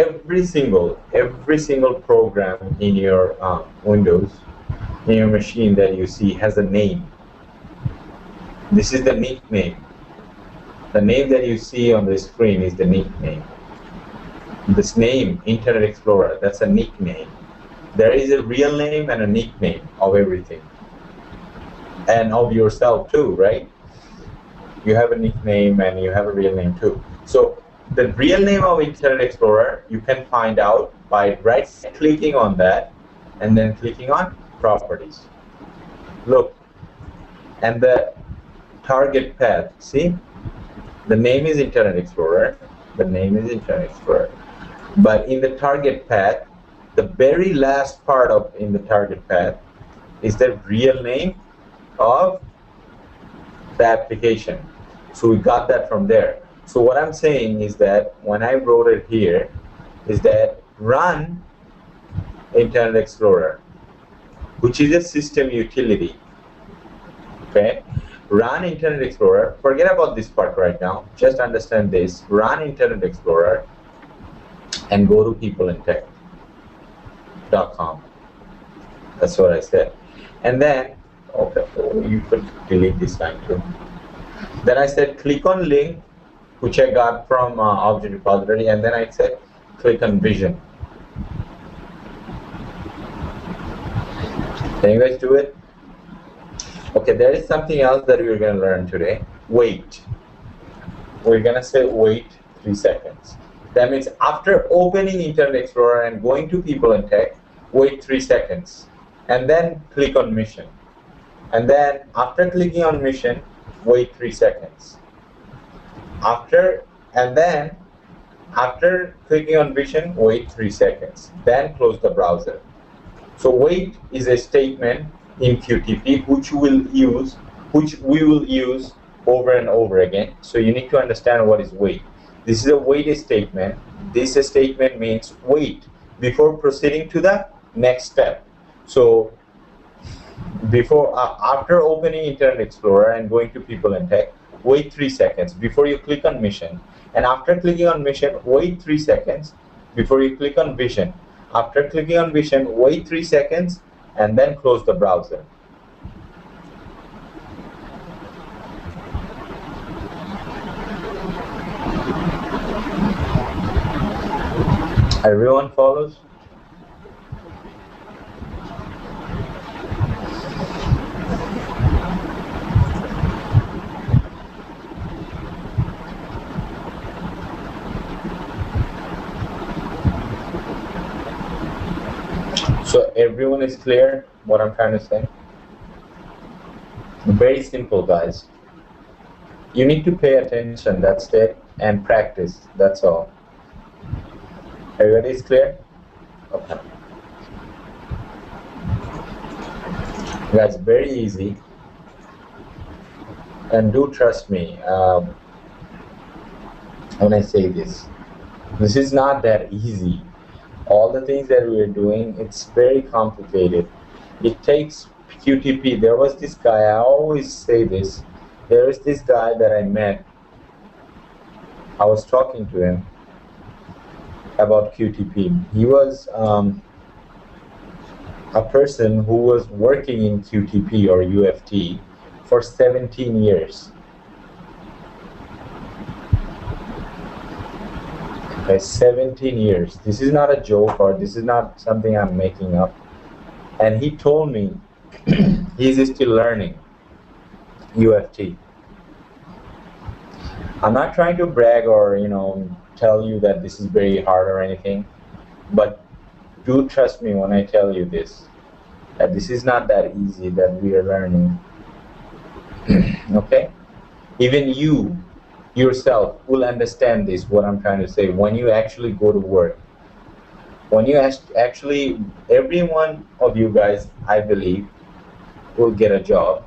Every single program in your Windows, in your machine that you see has a name. This is the nickname. The name that you see on the screen is the nickname. This name, Internet Explorer, that's a nickname. There is a real name and a nickname of everything. And of yourself too, right? You have a nickname and you have a real name too. So the real name of Internet Explorer you can find out by right-clicking on that and then clicking on Properties. Look, and the target path, see? The name is Internet Explorer. The name is Internet Explorer. But in the target path, the very last part of in the target path is the real name of the application. So we got that from there. So what I'm saying is that when I wrote it here, is that run Internet Explorer, which is a system utility. Okay? Run Internet Explorer. Forget about this part right now. Just understand this. Run Internet Explorer and go to PeopleNtech.com. That's what I said. And then, okay, you could delete this line too. Then I said click on link, which I got from object repository, and then I said click on vision. Can you guys do it? Okay, there is something else that we're going to learn today. Wait. We're going to say wait 3 seconds. That means after opening Internet Explorer and going to PeopleNtech, wait 3 seconds. And then click on mission. And then after clicking on mission, wait 3 seconds. After clicking on vision, wait 3 seconds. Then close the browser. So wait is a statement in QTP which we will use over and over again. So you need to understand what is wait. This is a wait statement. This statement means wait before proceeding to the next step. So after opening Internet Explorer and going to PeopleNtech, wait 3 seconds before you click on mission. And after clicking on mission, wait 3 seconds before you click on vision. After clicking on vision, wait 3 seconds and then close the browser. Everyone follows? So everyone is clear what I'm trying to say? Very simple, guys. You need to pay attention, that's it, and practice, that's all. Everybody is clear? Okay. Guys, very easy. And do trust me when I say this. This is not that easy. All the things that we are doing, it's very complicated. It takes QTP. There was this guy, I always say this. There is this guy that I met. I was talking to him about QTP. He was a person who was working in QTP or UFT for 17 years. Okay, 17 years. This is not a joke, or this is not something I'm making up. And he told me he's still learning UFT. I'm not trying to brag or, tell you that this is very hard or anything, but do trust me when I tell you this, that this is not that easy that we are learning. Okay? Even you yourself will understand this, what I'm trying to say, when you actually go to work. When you actually, every one of you guys, I believe, will get a job.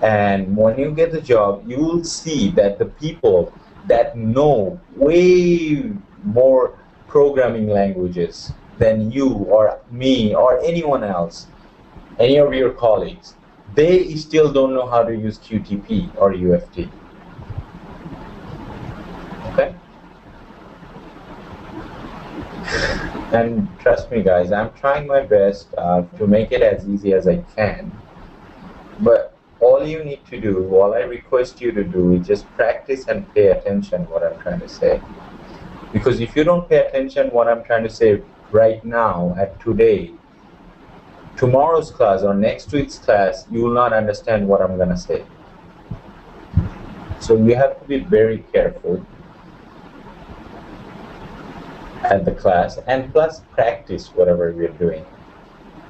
And when you get the job, you will see that the people that know way more programming languages than you or me or anyone else, any of your colleagues, they still don't know how to use QTP or UFT. Okay? And trust me, guys, I'm trying my best to make it as easy as I can. But all you need to do, all I request you to do, is just practice and pay attention what I'm trying to say. Because if you don't pay attention what I'm trying to say right now, at today, tomorrow's class or next week's class, you will not understand what I'm going to say. So you have to be very careful at the class, and plus practice whatever we are doing.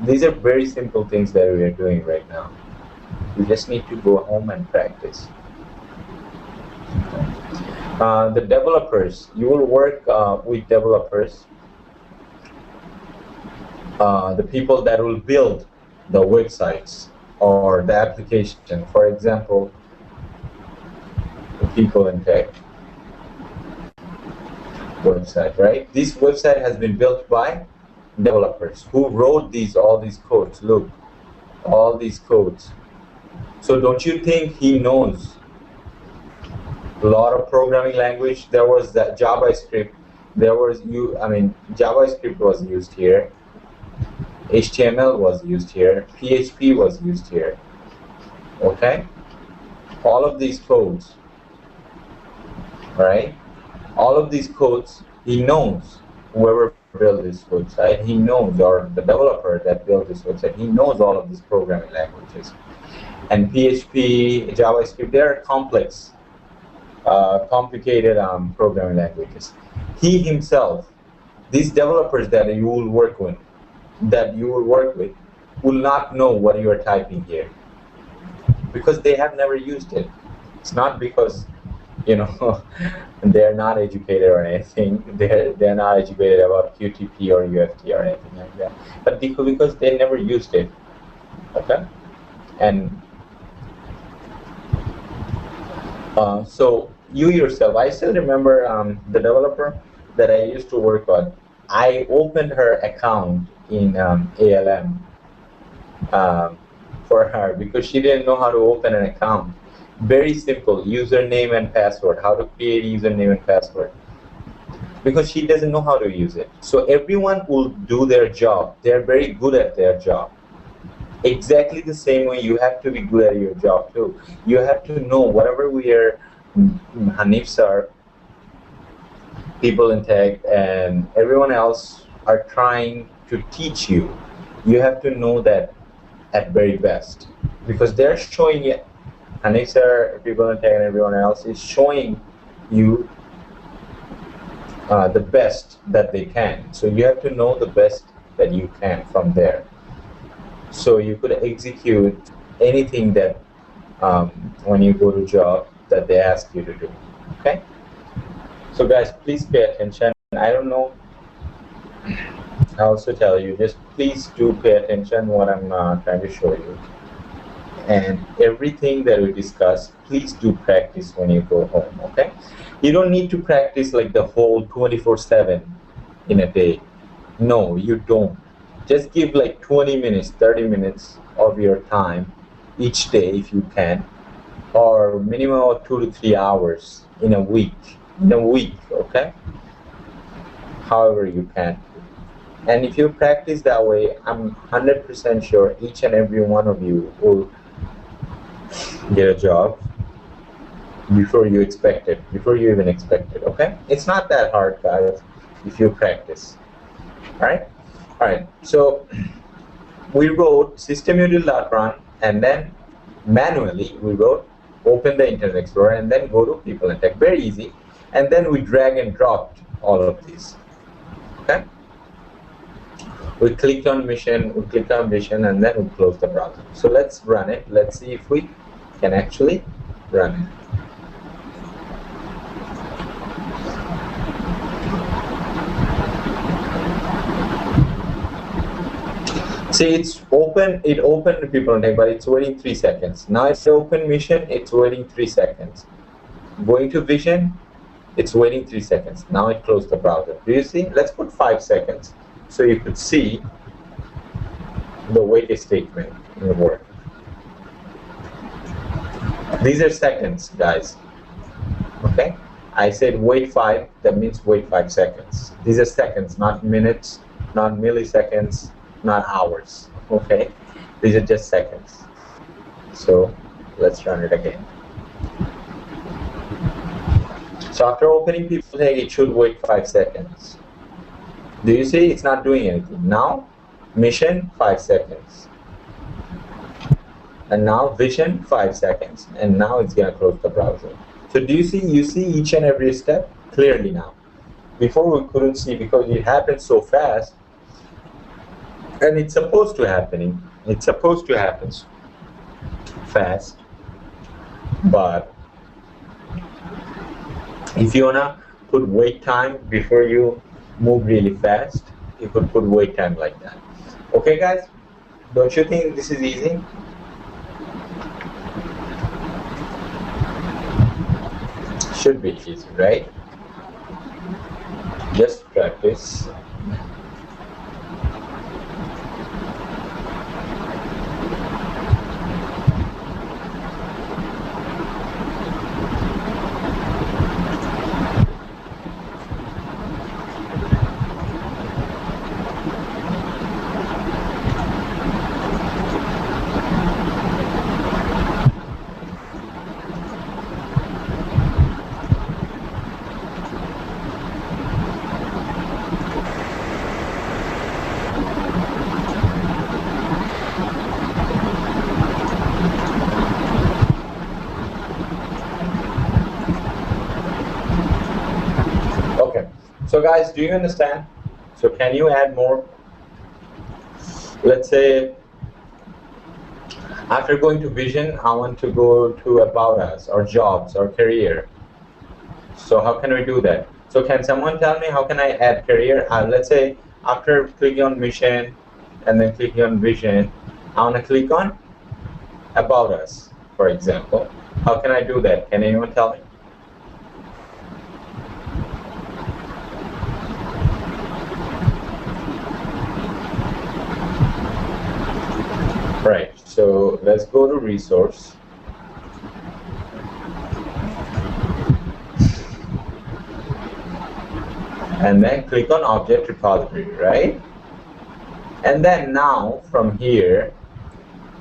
These are very simple things that we are doing right now. You just need to go home and practice. The developers, you will work with developers, the people that will build the websites or the application. For example, the PeopleNtech website, right? This website has been built by developers who wrote all these codes. Look, all these codes. So don't you think he knows a lot of programming language? There was that JavaScript. JavaScript was used here. HTML was used here. PHP was used here. Okay? All of these codes. Alright? All of these codes, he knows. Whoever built this website, he knows, or the developer that built this website, he knows all of these programming languages. And PHP, JavaScript, they are complex, complicated programming languages. He himself, these developers that you will work with, will not know what you are typing here, because they have never used it. It's not because, they're not educated or anything. They're not educated about QTP or UFT or anything like that. But because they never used it. Okay? And so you yourself, I still remember the developer that I used to work on. I opened her account in ALM for her because she didn't know how to open an account. Very simple, username and password, how to create username and password. Because she doesn't know how to use it. So everyone will do their job. They're very good at their job. Exactly the same way you have to be good at your job too. You have to know whatever we are, Hanif sir, PeopleNtech, and everyone else are trying to teach you. You have to know that at very best. Because they're showing it, Hanif sir, PeopleNtech, and everyone else is showing you the best that they can. So you have to know the best that you can from there. So you could execute anything that when you go to job that they ask you to do. Okay. So guys, please pay attention. I don't know. I also tell you, just please do pay attention what I'm trying to show you. And everything that we discuss, please do practice when you go home. Okay. You don't need to practice like the whole 24/7 in a day. No, you don't. Just give like 20 minutes, 30 minutes of your time each day if you can, or minimum of 2 to 3 hours in a week. Okay? However you can. And if you practice that way, I'm 100% sure each and every one of you will get a job before you expect it, before you even expect it, okay? It's not that hard, guys, if you practice. Alright? Alright, so we wrote systemutils.run, and then manually we wrote open the Internet Explorer and then go to PeopleNtech. Very easy. And then we drag and dropped all of these. Okay? We clicked on mission, we clicked on vision, and then we close the browser. So let's run it. Let's see if we can actually run it. See, it's open, it opened to PeopleNtech, but it's waiting 3 seconds. Now it's open mission, it's waiting 3 seconds. Going to vision, it's waiting 3 seconds. Now it closed the browser. Do you see? Let's put 5 seconds so you could see the wait statement in the word. These are seconds, guys. Okay? I said wait 5, that means wait 5 seconds. These are seconds, not minutes, not milliseconds, not hours. Okay? These are just seconds. So let's run it again. So after opening PeopleNtech, it should wait 5 seconds. Do you see? It's not doing anything. Now, mission, 5 seconds. And now vision, 5 seconds. And now it's going to close the browser. So do you see? You see each and every step clearly now. Before we couldn't see because it happened so fast. And it's supposed to happen. It's supposed to happen fast. But if you wanna put wait time before you move really fast, you could put wait time like that. Okay, guys? Don't you think this is easy? Should be easy, right? Just practice. So guys, do you understand? So can you add more? Let's say after going to vision, I want to go to about us or jobs or career. So how can we do that? So can someone tell me how can I add career? Let's say after clicking on mission and then clicking on vision, I want to click on about us, for example. How can I do that? Can anyone tell me? let's go to resource. And then click on object repository, right? And then now from here,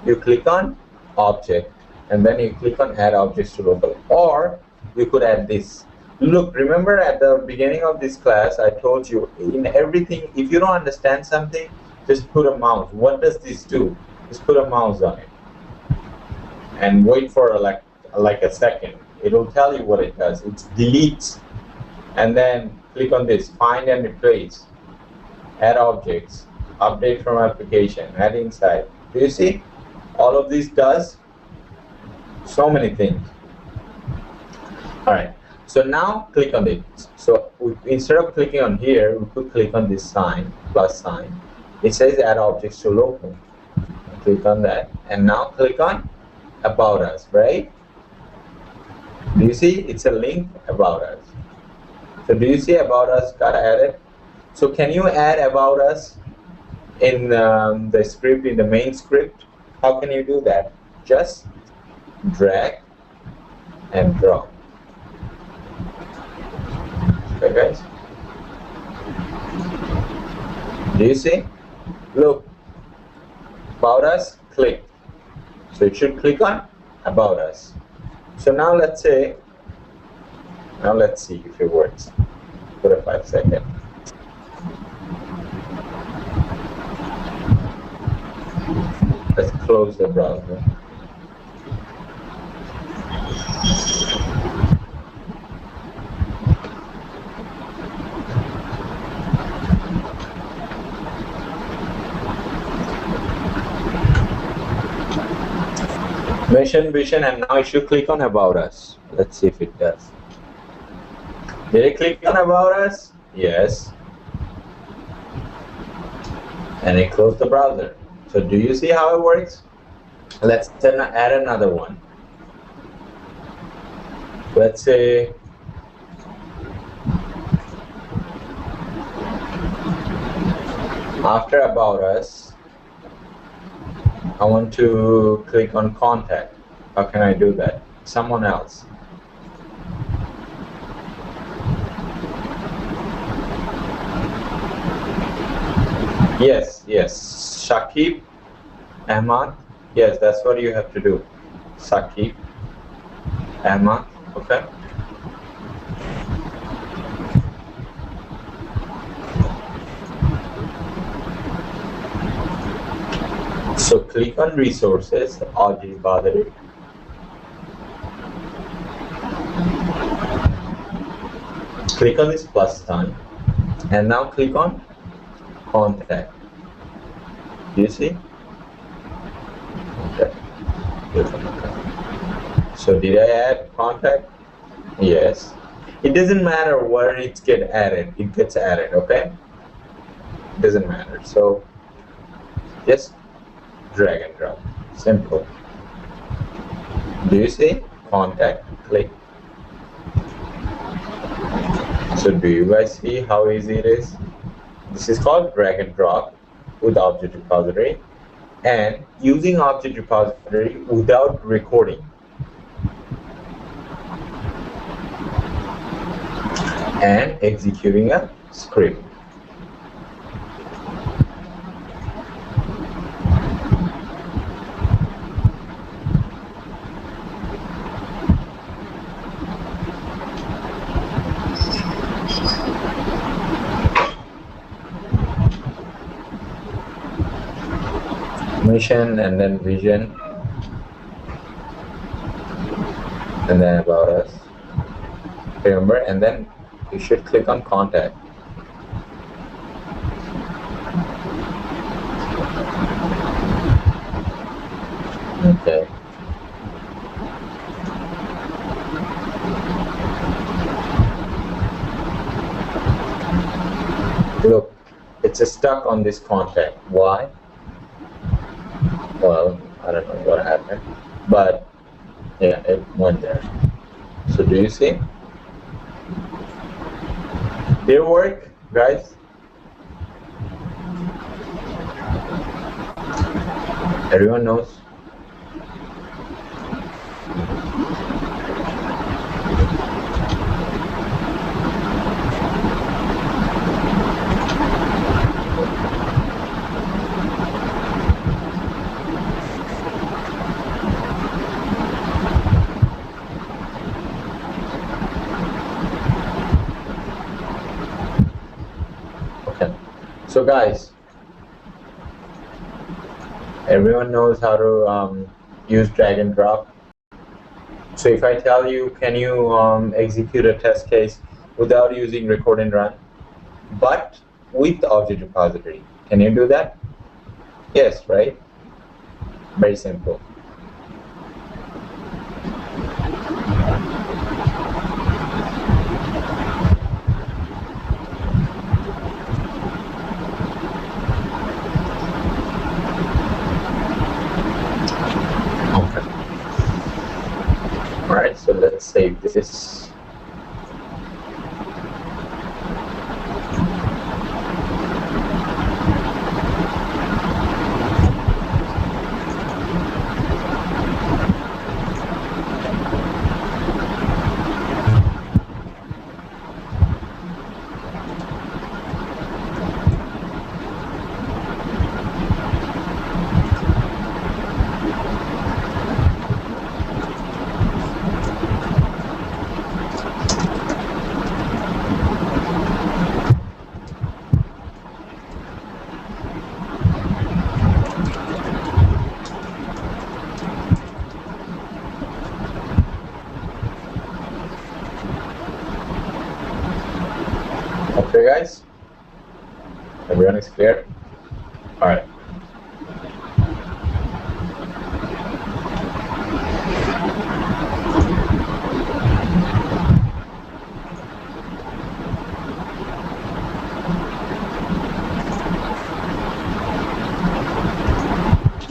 you click on object, and then you click on add objects to local, or you could add this. Look, remember at the beginning of this class, I told you in everything, if you don't understand something, just put a mouse. What does this do? Just put a mouse on it and wait for like a second. It will tell you what it does. It deletes, and then click on this, find and replace, add objects, update from application, add inside. Do you see? All of this does so many things. All right. So now click on it. So instead of clicking on here, we could click on this sign, plus sign. It says add objects to local. Click on that, and now click on about us, right? Do you see? It's a link about us. So do you see about us got added? So can you add about us in the script, in the main script? How can you do that? Just drag and drop. Okay, guys. Do you see? Look, about us, click. So it should click on about us. So now let's say, let's see if it works. For a 5 second. Let's close the browser. Mission, vision, and now it should click on about us. Let's see if it does. Did it click on about us? Yes. And it closed the browser. So do you see how it works? Let's then add another one. Let's say after about us, I want to click on contact. How can I do that? Someone else. Yes, Shakib, Ahmad. Yes, that's what you have to do. Shakib, Ahmad, okay. So click on resources, object repository. Click on this plus sign, and now click on contact. Do you see? Okay. So did I add contact? Yes. It doesn't matter where it gets added. It gets added. Okay. It doesn't matter. So just drag and drop. Simple. Do you see? Contact. Click. So do you guys see how easy it is? This is called drag and drop with object repository, and using object repository without recording. And executing a script. Mission, and then vision, and then about us. Remember, and then you should click on contact. Okay. Look, it's stuck on this contact. Why? Well, I don't know what happened, but yeah, it went there. So do you see? Did it work, guys? Everyone knows? So guys, everyone knows how to use drag and drop. So if I tell you, can you execute a test case without using record and run, but with the object repository, can you do that? Yes, right? Very simple. Okay. All right, so let's save this. Okay, guys? Everyone is clear? All right.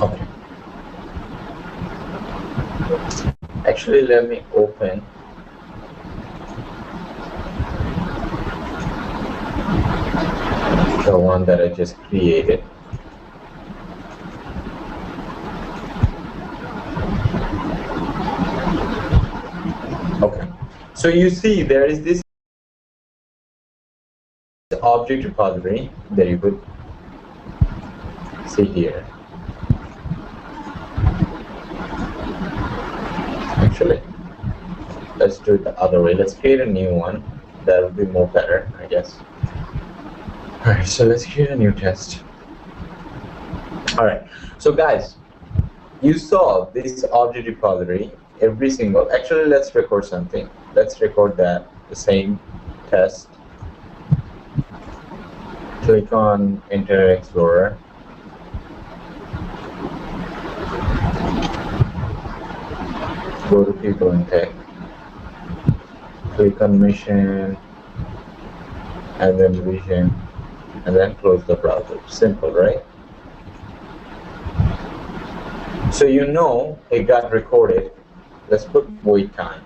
Okay. Actually, let me open the one that I just created. Okay, so you see there is this object repository that you could see here. Actually, let's do it the other way. Let's create a new one. That would be more better, I guess. Alright, so let's create a new test. Alright, so guys, you saw this object repository, every single, actually let's record something. Let's record that, the same test. Click on Internet Explorer. Go to PeopleNtech. Click on Mission, and then Vision, and then close the browser. Simple, right? So you know it got recorded. Let's put wait time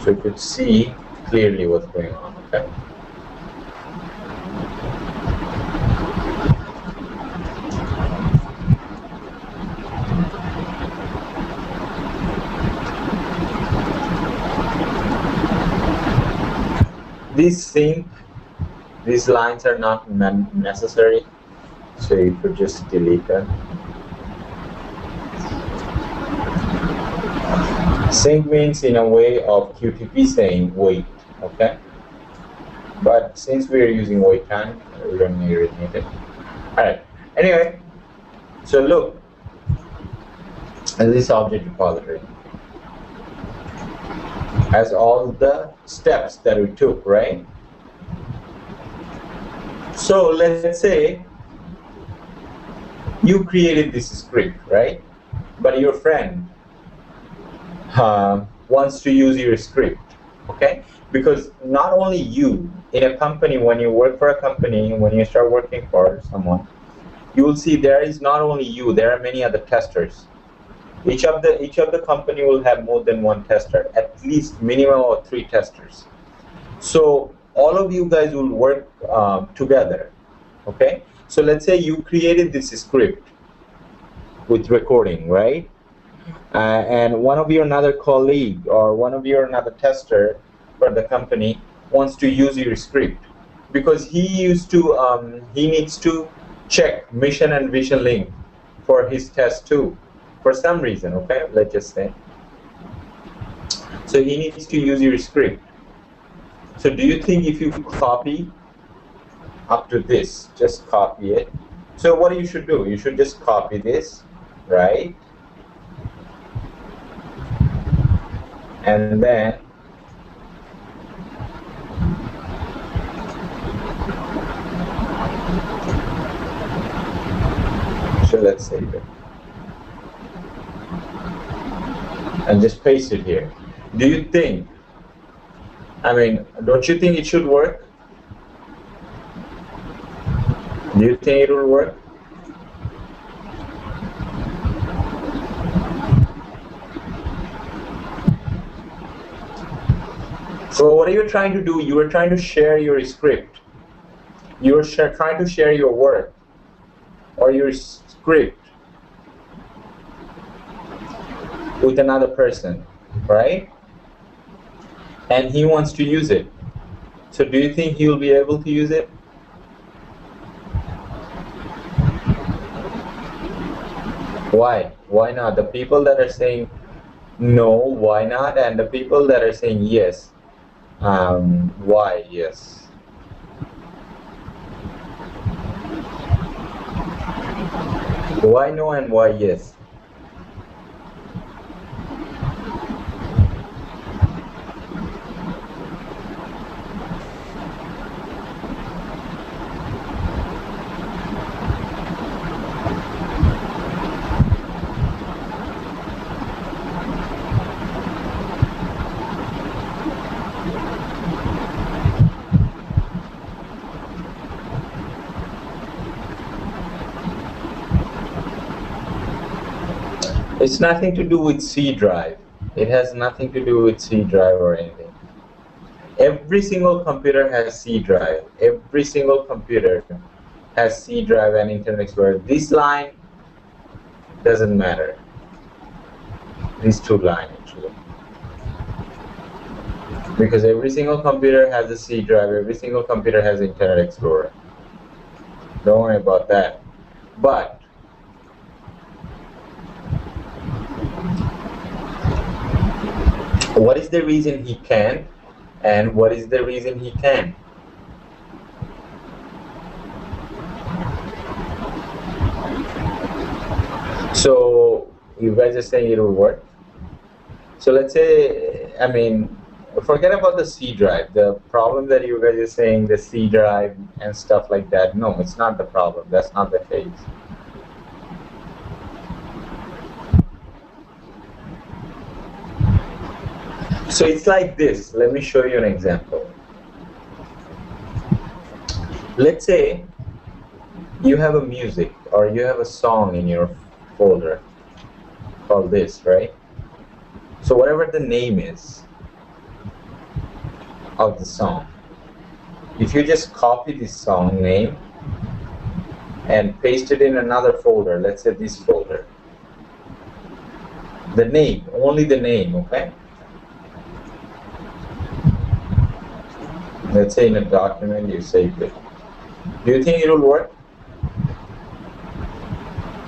so you could see clearly what's going on. Okay. These lines are not necessary, so you could just delete them. Sync means in a way of QTP saying wait, okay? But since we are using wait time, we don't need it. Alright, anyway, so look at this object repository. Has all the steps that we took, right? So let's say you created this script, right? But your friend wants to use your script, okay? Because not only you, in a company, when you work for a company, when you start working for someone, you will see there is not only you, there are many other testers. Each of the company will have more than one tester, at least minimum of 3 testers. So all of you guys will work together, okay? So let's say you created this script with recording, right? And one of your another colleague or one of your another tester for the company wants to use your script because he needs to check mission and vision link for his test too, for some reason, okay? Let's just say. So he needs to use your script. So do you think if you copy up to this, just copy it. So what you should do, you should just copy this, right? And then so let's save it and just paste it here. Do you think, I mean, don't you think it should work? Do you think it will work? So what are you trying to do? You are trying to share your script. You are trying to share your work or your script with another person, right? And he wants to use it. So do you think he will be able to use it? Why? Why not? The people that are saying no, why not? And the people that are saying yes, why yes? Why no and why yes? It's nothing to do with C drive. It has nothing to do with C drive or anything. Every single computer has C drive. Every single computer has C drive and Internet Explorer. This line doesn't matter. These two lines actually. Because every single computer has a C drive. Every single computer has Internet Explorer. Don't worry about that. But what is the reason he can, and what is the reason he can? So you guys are saying it will work. So let's say, I mean, forget about the C drive. The problem that you guys are saying, the C drive and stuff like that, no, it's not the problem. That's not the case. So it's like this. Let me show you an example. Let's say you have a music or you have a song in your folder called this, right? So whatever the name is of the song, if you just copy this song name and paste it in another folder, let's say this folder, the name, only the name, okay? Let's say in a document you save it. Do you think it will work?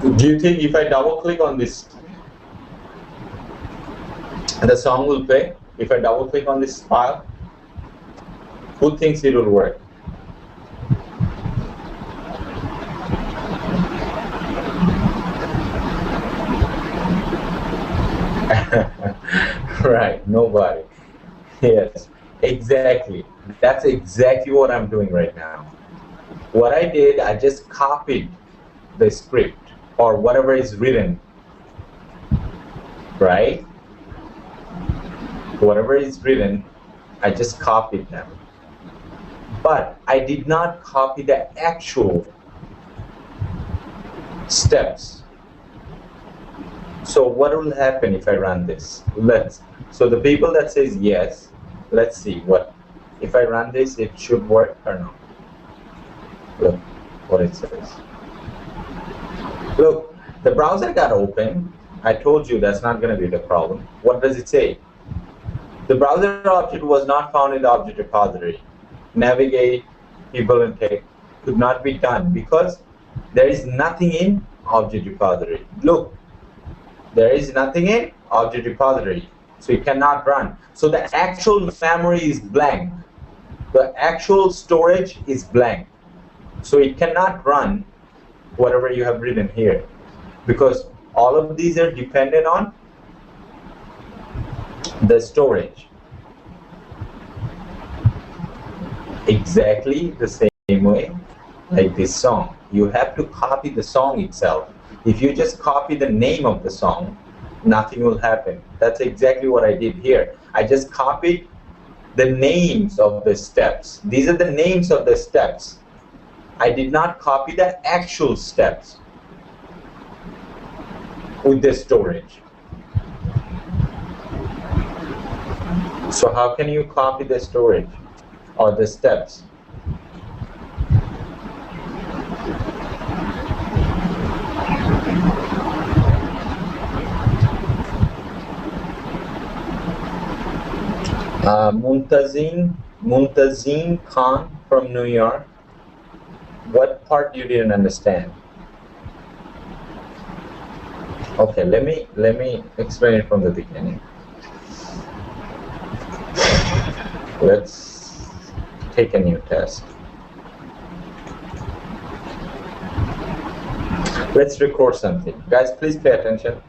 Do you think if I double click on this, the song will play? If I double click on this file, who thinks it will work? Right, nobody. Yes, exactly. That's exactly what I'm doing right now. What I did, I just copied the script or whatever is written, right? Whatever is written, I just copied them. But I did not copy the actual steps. So what will happen if I run this? So the people that says yes, let's see what, if I run this, it should work or not. Look what it says. Look, the browser got open. I told you that's not going to be the problem. What does it say? The browser object was not found in the object repository. Navigate, PeopleNtech could not be done because there is nothing in object repository. Look, there is nothing in object repository, so it cannot run. So the actual memory is blank. The actual storage is blank. So it cannot run whatever you have written here, because all of these are dependent on the storage. Exactly the same way like this song. You have to copy the song itself. If you just copy the name of the song, nothing will happen. That's exactly what I did here. I just copied the names of the steps. These are the names of the steps. I did not copy the actual steps with the storage. So how can you copy the storage or the steps? Muntazim Khan from New York. What part you didn't understand? Okay, let me explain it from the beginning. Let's take a new test. Let's record something. Guys, please pay attention.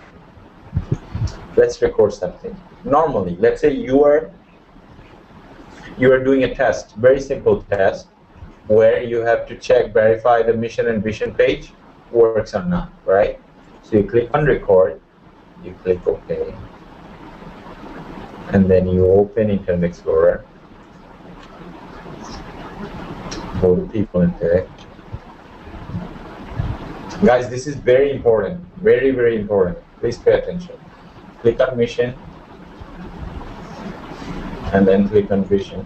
Let's record something. Normally, let's say you are doing a test, very simple test, where you have to check, verify the mission and vision page works or not, right? So you click on record, you click OK, and then you open Internet Explorer, go to PeopleNtech. Guys, this is very important, very, very important. Please pay attention. Click on mission, and then click on vision,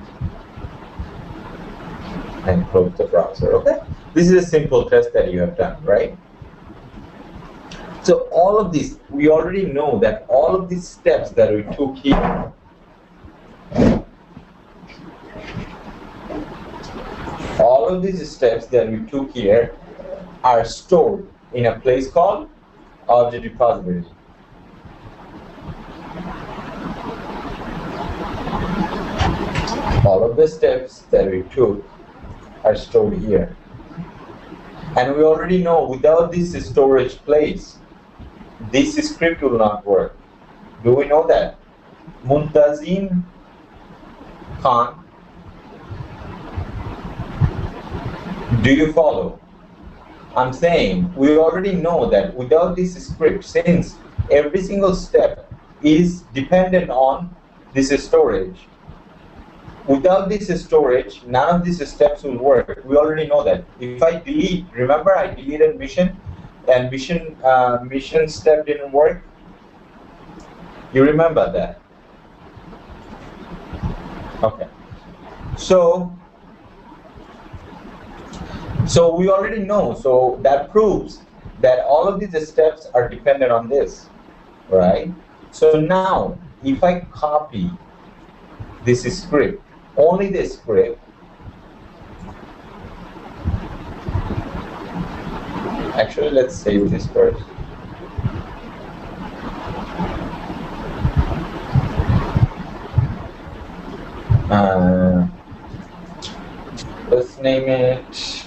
and close the browser, okay? This is a simple test that you have done, right? So all of this, we already know that all of these steps that we took here, all of these steps that we took here are stored in a place called object repository. All of the steps that we took are stored here. And we already know without this storage place, this script will not work. Do we know that? Muntazim Khan, do you follow? I'm saying we already know that without this script, since every single step is dependent on this storage, without this storage, none of these steps will work. We already know that. If I delete, remember I deleted mission, and mission step didn't work? You remember that? Okay. So we already know. So that proves that all of these steps are dependent on this, right? So now, if I copy this script, only this script, actually let's save this first. Let's name it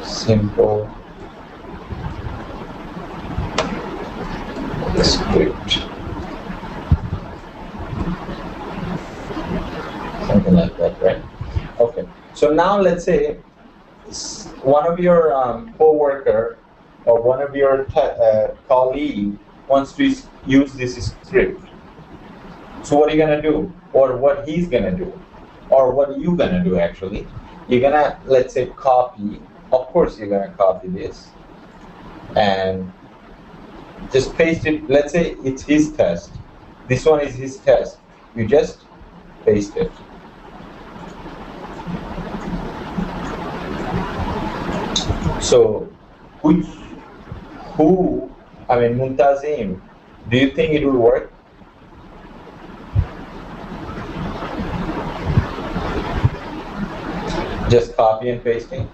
simple script, something like that, right? Okay, so now let's say one of your co-worker or one of your colleague wants to use this script. So what are you gonna do? Or what he's gonna do? Or what are you gonna do actually? You're gonna, let's say, copy. Of course you're gonna copy this and just paste it. Let's say it's his test. This one is his test. You just paste it. So Muntazim, do you think it will work? Just copy and pasting?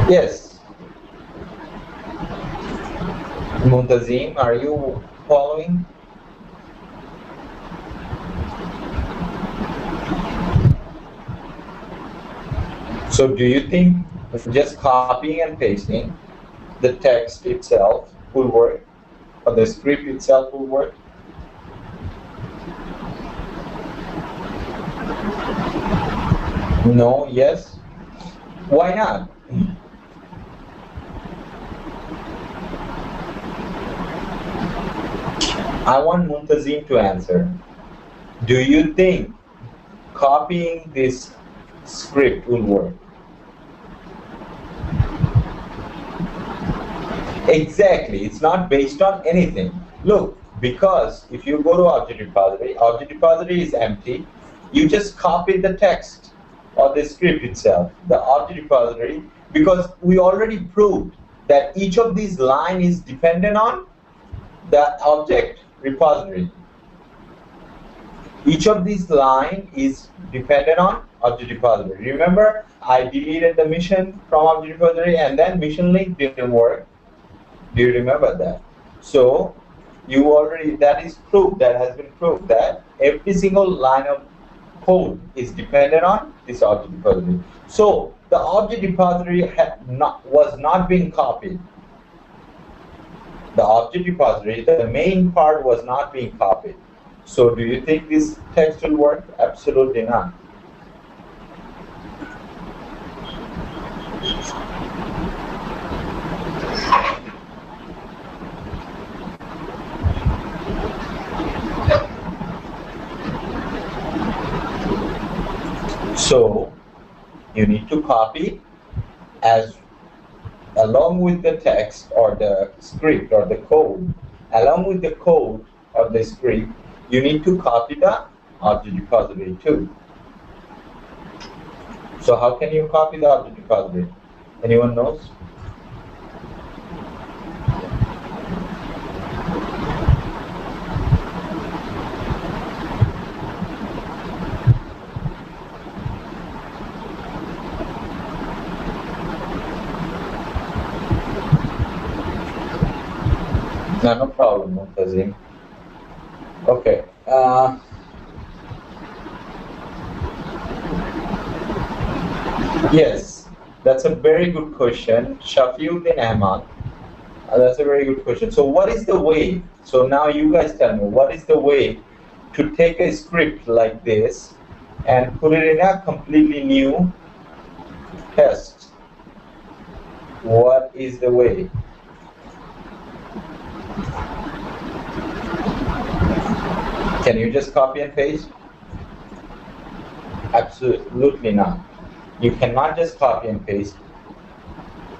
Yes. Muntazim, are you following? So do you think just copying and pasting the text itself will work, or the script itself will work? No, yes? Why not? I want Muntazim to answer. Do you think copying this script will work? Exactly, it's not based on anything. Look, because if you go to object repository is empty. You just copy the text or the script itself, the object repository, because we already proved that each of these line is dependent on the object repository. Each of these line is dependent on object repository. Remember, I deleted the mission from object repository and then mission link didn't work. Do you remember that? So you already, that is proof, that has been proved that every single line of code is dependent on this object repository. So the object repository was not being copied. The object repository, the main part was not being copied. So do you think this text will work? Absolutely not. So you need to copy along with the text or the script or the code, along with the code or the script, you need to copy the object repository too. So how can you copy the object repository? Anyone knows? No problem, Muntazim. Okay. Yes, that's a very good question. Shafiuddin Ahmad. That's a very good question. So what is the way? So now you guys tell me, what is the way to take a script like this and put it in a completely new test? What is the way? Can you just copy and paste? Absolutely not. You cannot just copy and paste.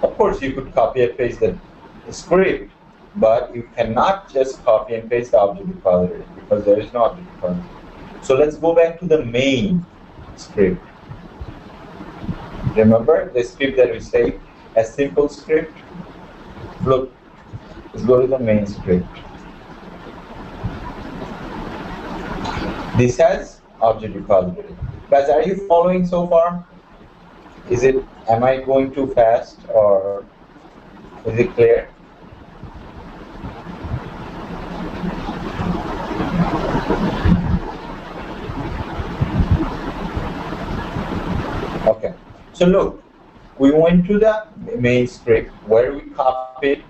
Of course, you could copy and paste the script, but you cannot just copy and paste the object repository because there is no object repository. So let's go back to the main script. Remember the script that we saved? A simple script. Look, let's go to the main script. This has object repository. Guys, are you following so far? Am I going too fast or is it clear? Okay, so look, we went to the main script where we copied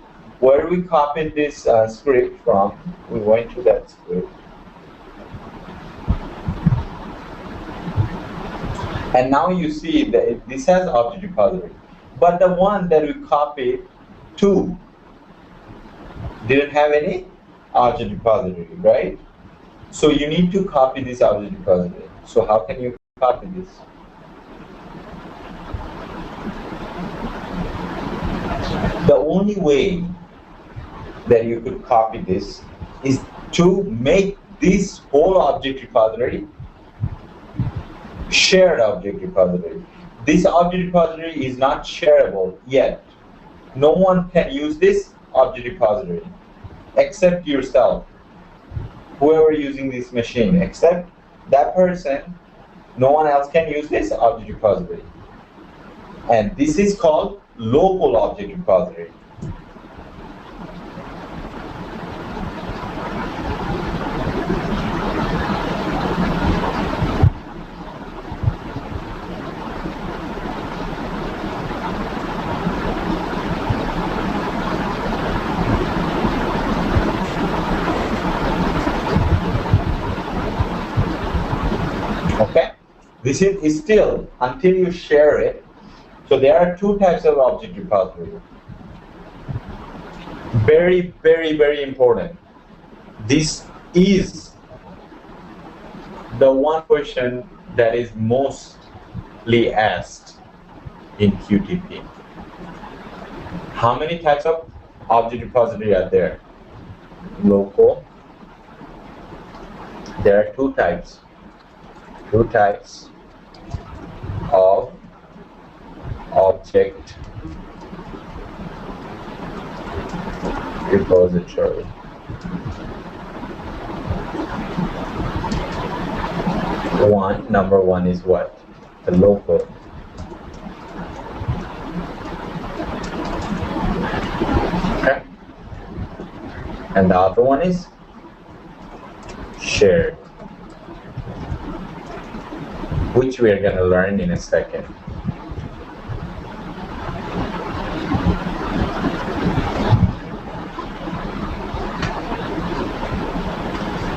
this script from. We went to that script. And now you see that this has object repository. But the one that we copied to didn't have any object repository, right? So you need to copy this object repository. So how can you copy this? The only way that you could copy this is to make this whole object repository shared object repository. This object repository is not shareable yet. No one can use this object repository except yourself. Whoever using this machine, except that person, no one else can use this object repository. And this is called local object repository. This is still until you share it. So there are two types of object repository. Very, very, very important. This is the one question that is mostly asked in QTP. How many types of object repository are there? Local. There are two types of object repository. Number one is what? The local. Okay. And the other one is shared, which we are going to learn in a second.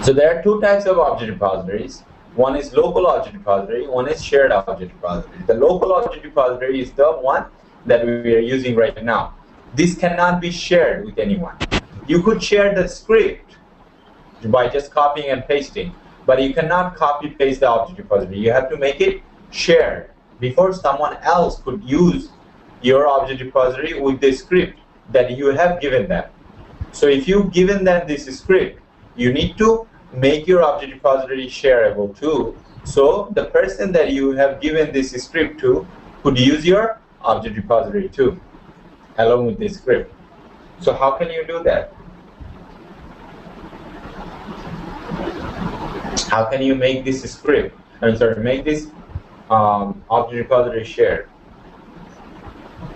So there are two types of object repositories. One is local object repository, one is shared object repository. The local object repository is the one that we are using right now. This cannot be shared with anyone. You could share the script by just copying and pasting, but you cannot copy paste the object repository. You have to make it shared before someone else could use your object repository with the script that you have given them. So if you've given them this script, you need to make your object repository shareable too. So the person that you have given this script to could use your object repository too, along with this script. So how can you do that? How can you make this script, make this object repository shared?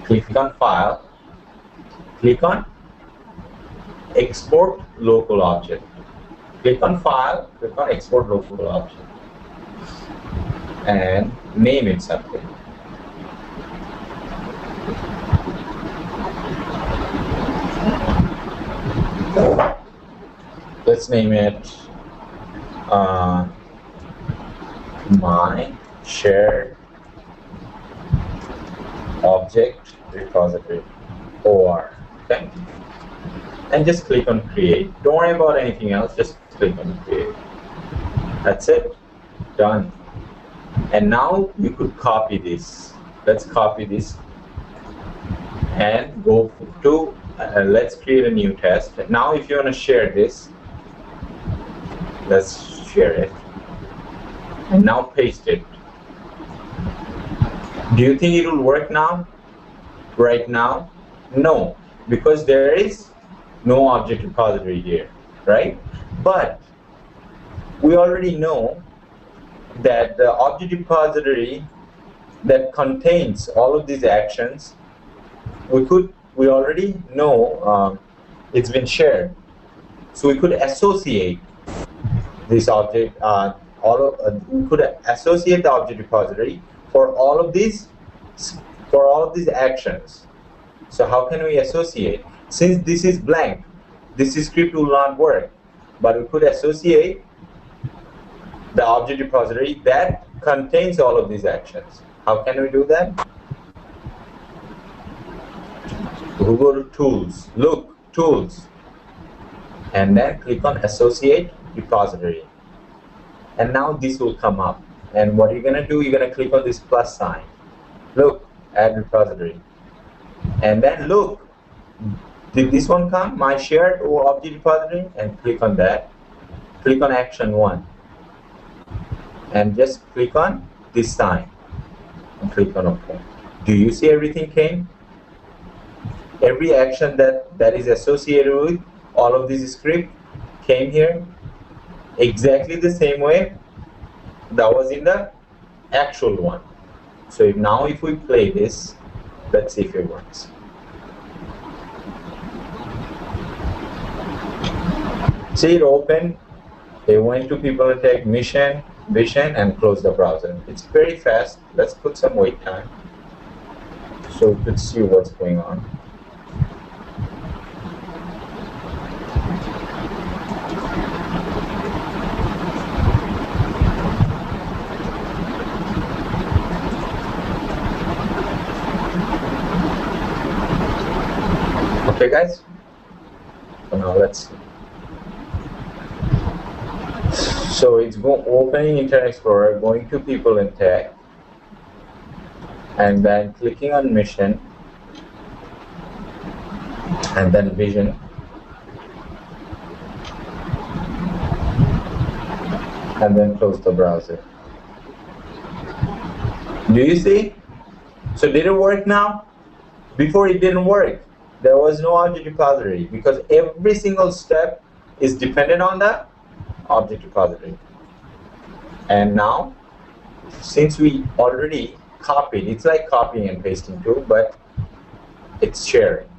Click on File, click on Export Local Object. Click on File, click on Export Local Object, and name it something. Let's name it my shared object repository, OR. Okay, and just click on Create. Don't worry about anything else. Just click on Create. That's it. Done. And now you could copy this. Let's copy this and go to. Let's create a new test. Now, if you want to share this, let's share it. And now paste it. Do you think it will work now? Right now? No, because there is no object repository here, right? But we already know that the object repository that contains all of these actions, we already know it's been shared. So we could associate this object, we could associate the object repository for all of these actions. So how can we associate? Since this is blank, this script will not work, but we could associate the object repository that contains all of these actions. How can we do that? We go to Tools, look, Tools, and then click on Associate Repository. And now this will come up. And what you're going to do, you're going to click on this plus sign. Look, Add Repository. And then look, did this one come? My shared object repository? And click on that. Click on Action 1. And just click on this sign. And click on OK. Do you see everything came? Every action that is associated with all of this script came here exactly the same way that was in the actual one. So now if we play this, let's see if it works. See, it opened, it went to PeopleNtech Mission, Vision, and closed the browser. It's very fast. Let's put some wait time so we could see what's going on. Okay, guys? So now let's see. So it's opening Internet Explorer, going to PeopleNtech, and then clicking on Mission, and then Vision, and then close the browser. Do you see? So did it work now? Before it didn't work. There was no object repository because every single step is dependent on the object repository. And now, since we already copied, it's like copying and pasting too, but it's sharing.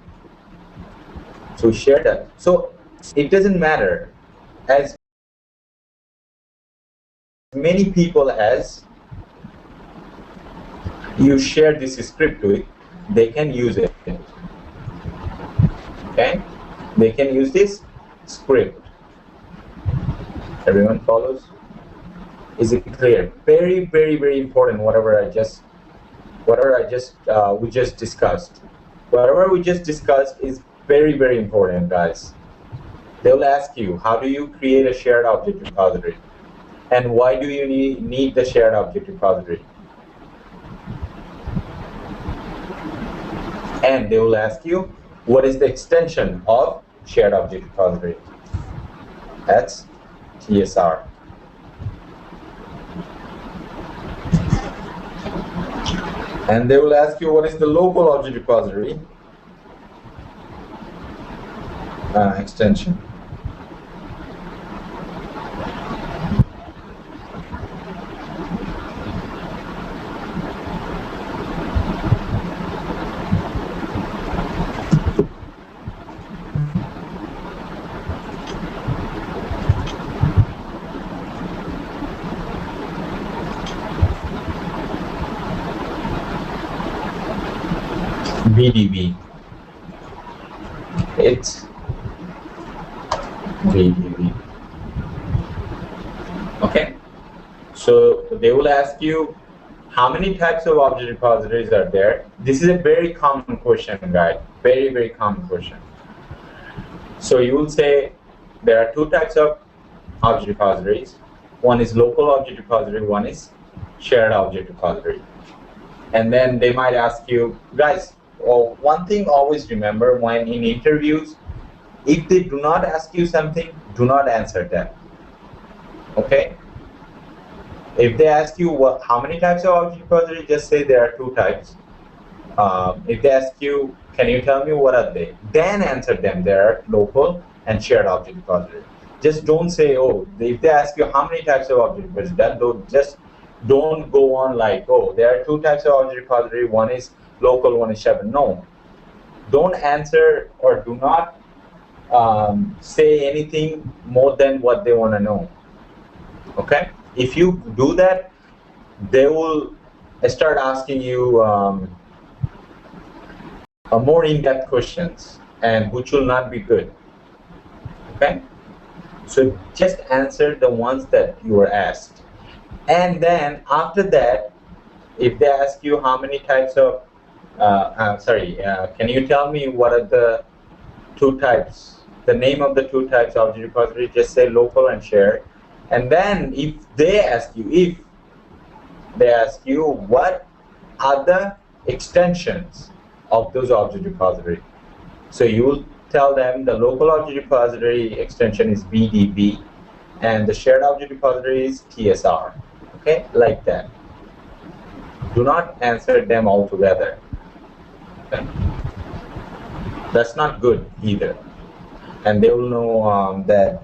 So share that. So it doesn't matter as many people as you share this script to it, they can use it. Okay? They can use this script. Everyone follows? Is it clear? Very, very, very important. Whatever we just discussed. Whatever we just discussed is very, very important, guys. They'll ask you, how do you create a shared object repository? And why do you need the shared object repository? And they will ask you, what is the extension of shared object repository? That's TSR. And they will ask you, what is the local object repository extension? BDB. It's BDB. Okay. So they will ask you, how many types of object repositories are there? This is a very common question, guys. Very, very common question. So you will say there are two types of object repositories. One is local object repository, one is shared object repository. And then they might ask you, guys, well, one thing always remember when in interviews, if they do not ask you something, do not answer them. Okay? If they ask you how many types of object repository, just say there are two types. If they ask you, can you tell me what are they? Then answer them. There are local and shared object repository. Just don't say, oh, if they ask you how many types of object repository, don't go on like, oh, there are two types of object repository, one is local, one is shared. No. Don't answer or do not say anything more than what they want to know. Okay? If you do that, they will start asking you more in-depth questions, and which will not be good. Okay? So just answer the ones that you were asked. And then after that, if they ask you how many types of, can you tell me what are the two types, the name of the two types of object repository, just say local and shared. And then if they ask you what are the extensions of those object repository. So you will tell them the local object repository extension is BDB and the shared object repository is TSR. Okay, like that. Do not answer them all together. Okay? That's not good either. And they will know that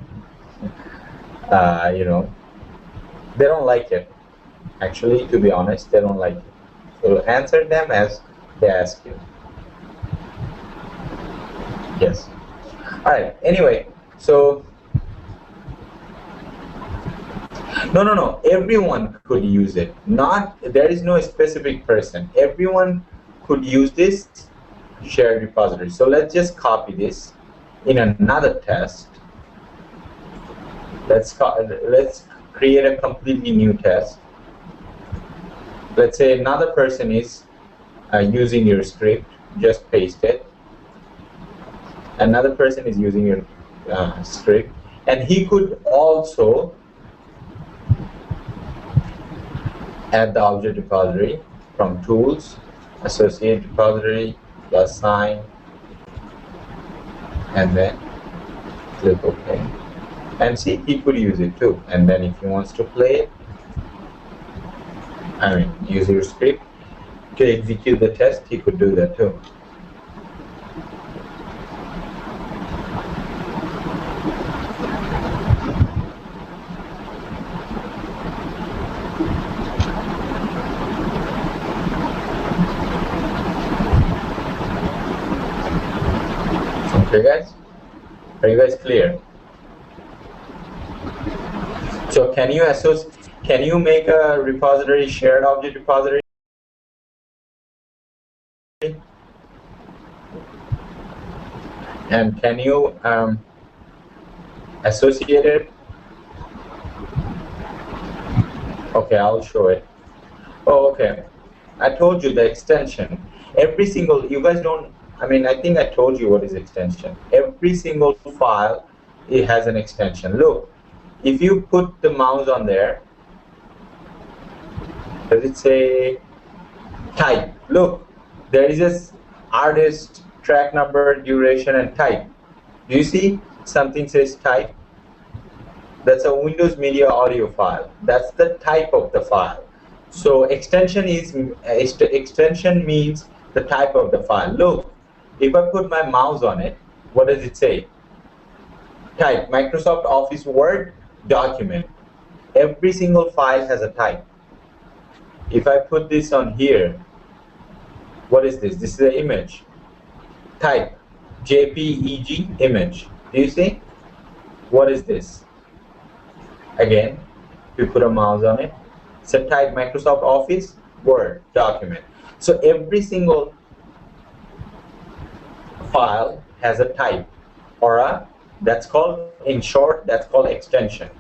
they don't like it. Actually, to be honest, they don't like it. So answer them as they ask you. Yes. All right. Anyway, so no. Everyone could use it. There is no specific person. Everyone could use this shared repository. So let's just copy this in another test. Let's create a completely new test. Let's say another person is using your script. Just paste it. Another person is using your script, and he could also add the object repository from tools, associate repository, plus sign, and then click OK. And see, he could use it too. And then if he wants to play it, use your script to execute the test, he could do that too. Okay guys, are you guys clear? So can you make a repository shared object repository? And can you associate it? Okay, I'll show it. Oh, okay. I told you the extension. Every single, you guys don't, I think I told you what is extension. Every single file, it has an extension. Look, if you put the mouse on there, does it say type? Look, there is this artist, track number, duration, and type. Do you see something says type? That's a Windows Media Audio file. That's the type of the file. So extension means the type of the file. Look, if I put my mouse on it, what does it say? Type, Microsoft Office Word document. Every single file has a type. If I put this on here, what is this? This is an image. Type, JPEG image. Do you see? What is this? Again, if you put a mouse on it, it's a type, Microsoft Office Word document. So every single file has a type, or that's called, in short, that's called extension.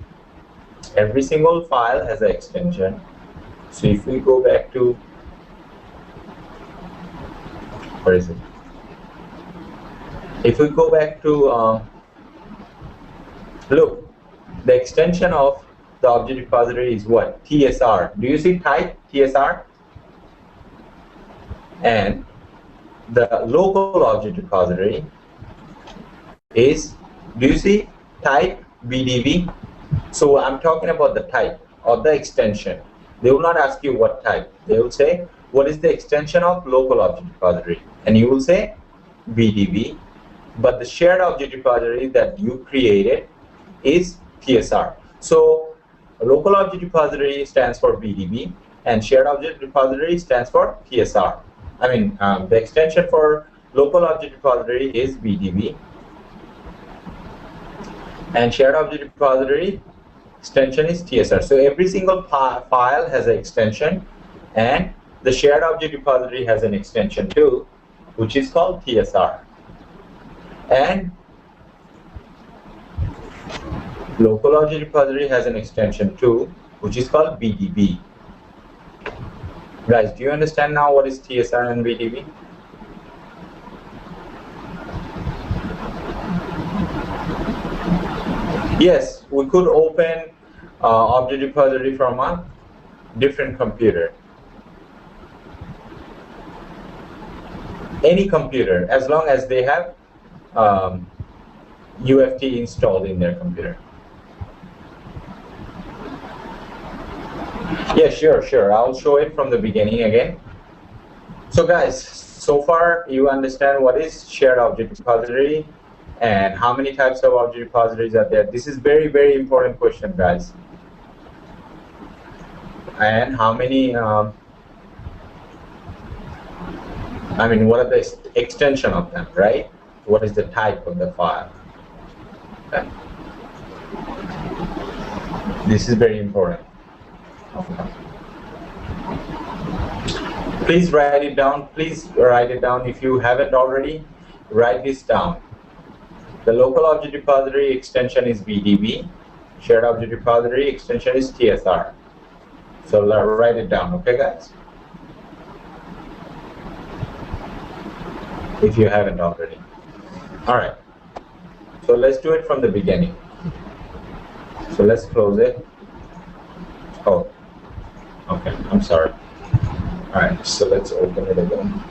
Every single file has an extension. So if we go back to, where is it? If we go back to, look, the extension of the object repository is what? TSR. Do you see type, TSR? And the local object repository is, do you see type, BDB? So I'm talking about the type or the extension. They will not ask you what type. They will say, what is the extension of local object repository? And you will say BDB. But the shared object repository that you created is TSR. So local object repository stands for BDB, and shared object repository stands for TSR. The extension for local object repository is BDB, and shared object repository extension is TSR. So every single file has an extension, and the shared object repository has an extension too, which is called TSR. And local object repository has an extension too, which is called BDB. Guys, do you understand now what is TSR and BDB? Yes, we could open object repository from a different computer. Any computer, as long as they have UFT installed in their computer. Yeah, sure. I'll show it from the beginning again. So guys, so far you understand what is shared object repository and how many types of object repositories are there. This is very, very important question, guys. And how many, what are the extension of them, right? What is the type of the file? Okay. This is very important. Okay. Please write it down. Please write it down. If you haven't already, write this down. The local object repository extension is BDB. Shared object repository extension is TSR. So write it down, okay, guys? If you haven't already. All right. So let's do it from the beginning. So let's close it. Oh, okay, I'm sorry. All right, so let's open it again.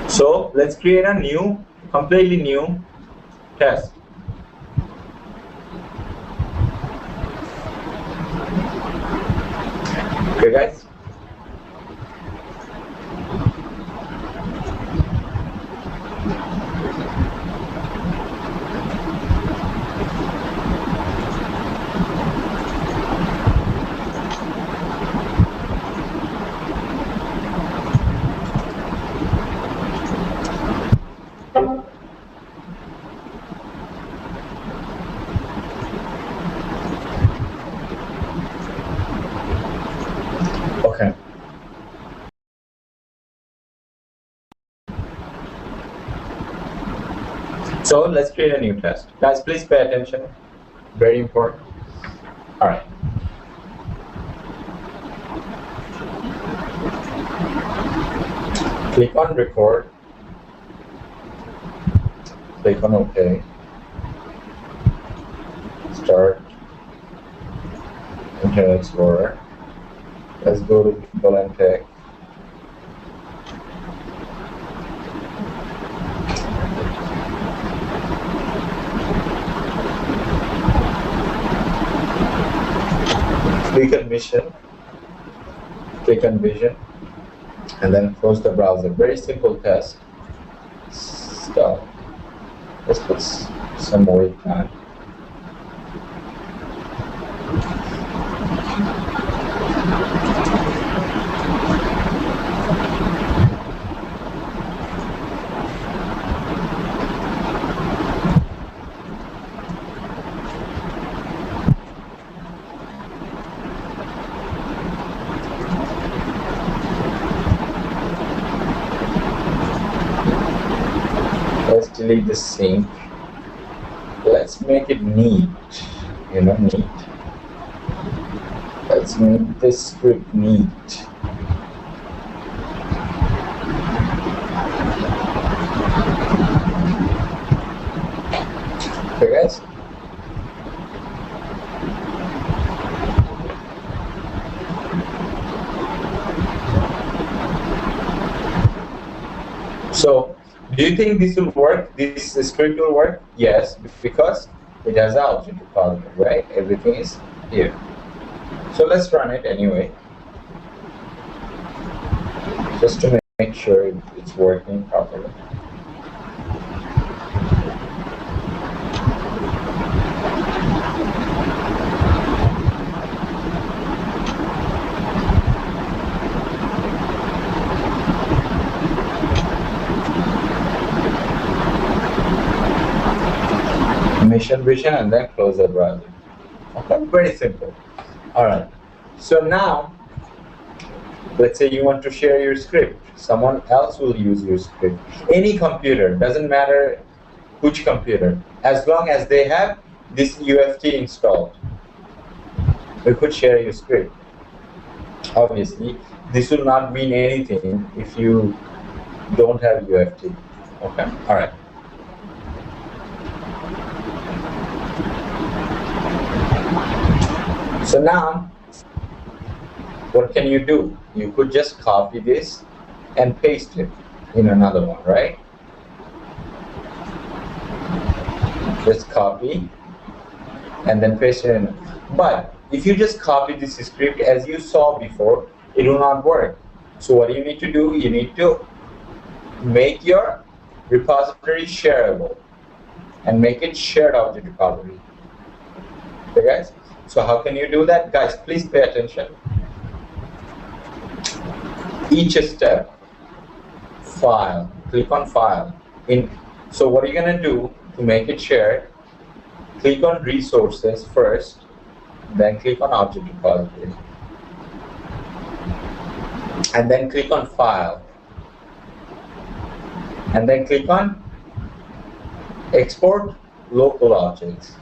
So let's create a new, completely new test. Okay, guys. Okay. So let's create a new test. Guys, please pay attention. Very important. All right. Click on record. Click on OK. Start Internet Explorer. Let's go to PeopleNtech. Click on Mission. Click on Vision. And then close the browser. Very simple test. Stop. Let's put some wait time. Let's delete the sync. Let's make it neat. Neat. Let's make this script neat. Okay, guys. So, do you think this will work? This script will work? Yes, because it has the object repository, right? Everything is here. So let's run it anyway, just to make sure it's working properly. Mission vision and then close the browser. Okay, very simple. All right. So now, let's say you want to share your script. Someone else will use your script. Any computer, doesn't matter which computer, as long as they have this UFT installed, they could share your script. Obviously, this will not mean anything if you don't have UFT. Okay. All right. So now, what can you do? You could just copy this and paste it in another one, right? Just copy and then paste it in. But if you just copy this script as you saw before, it will not work. So what you need to do, you need to make your repository shareable and make it shared object repository. Okay, guys? So how can you do that? Guys, please pay attention. Each step, file, click on file. So what are you going to do to make it shared? Click on resources first, then click on object repository. And then click on file. And then click on export local objects.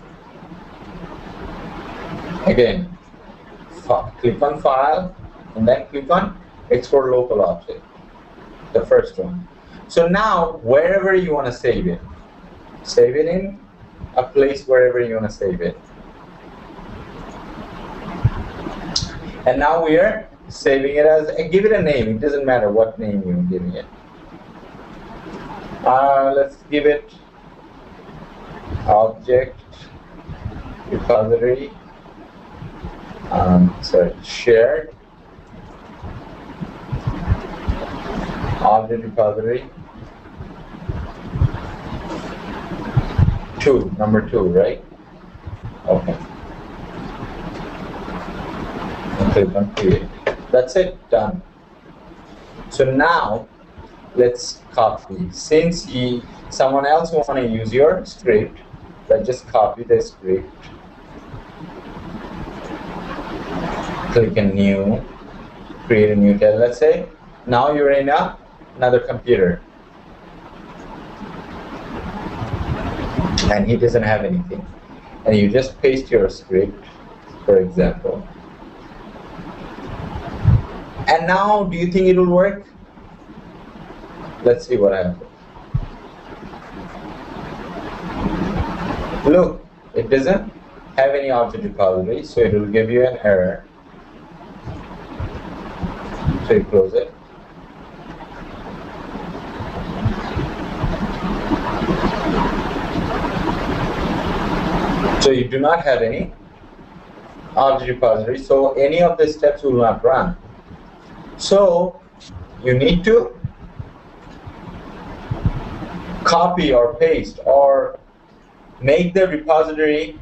Again, click on file and then click on export local object. the first one. So now, wherever you want to save it in a place wherever you want to save it. And now we are saving it as, give it a name. It doesn't matter what name you're giving it. Let's give it object repository. Shared object repository 2, number 2, right? Okay. And click on create. That's it, done. So now let's copy. Since someone else want to use your script, let's just copy the script. Click on new, create a new tab. Let's say now you're in another computer and he doesn't have anything, and you just paste your script, for example. And now, do you think it will work? Let's see what happens. Look, it doesn't have any object repository, so it will give you an error. So you close it. So you do not have any object repository, so any of the steps will not run. So you need to copy or paste or make the repository,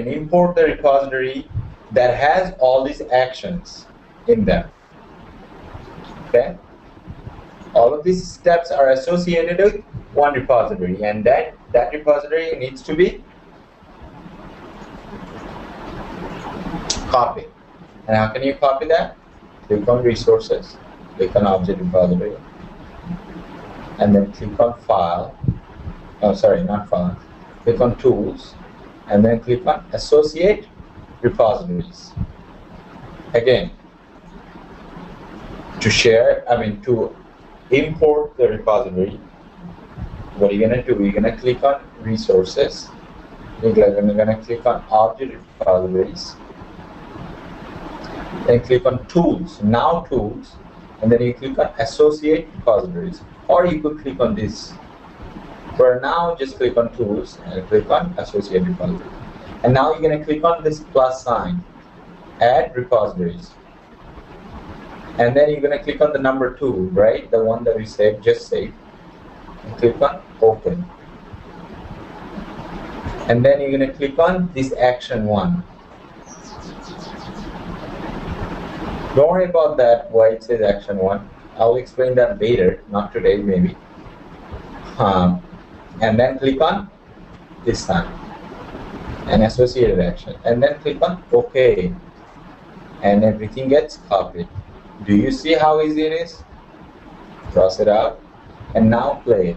import the repository that has all these actions in them. Okay? All of these steps are associated with one repository, and that repository needs to be copied. And how can you copy that? Click on resources, click on object repository, and then click on file. Oh, sorry, not file. Click on tools, and then click on associate repositories. Again, to import the repository, what are you going to do? You're going to click on resources, you're going to click on object repositories, then click on tools, now tools, and then you click on associate repositories, or you could click on this. For now, just click on tools and click on associate repositories. And now you're going to click on this plus sign, add repositories. And then you're going to click on the number 2, right? The one that we saved, just saved. And click on open. And then you're going to click on this action 1. Don't worry about that, why it says action 1. I'll explain that later, not today maybe. And then click on this time, an associated action. And then click on OK. And everything gets copied. Do you see how easy it is? Cross it out. And now play it.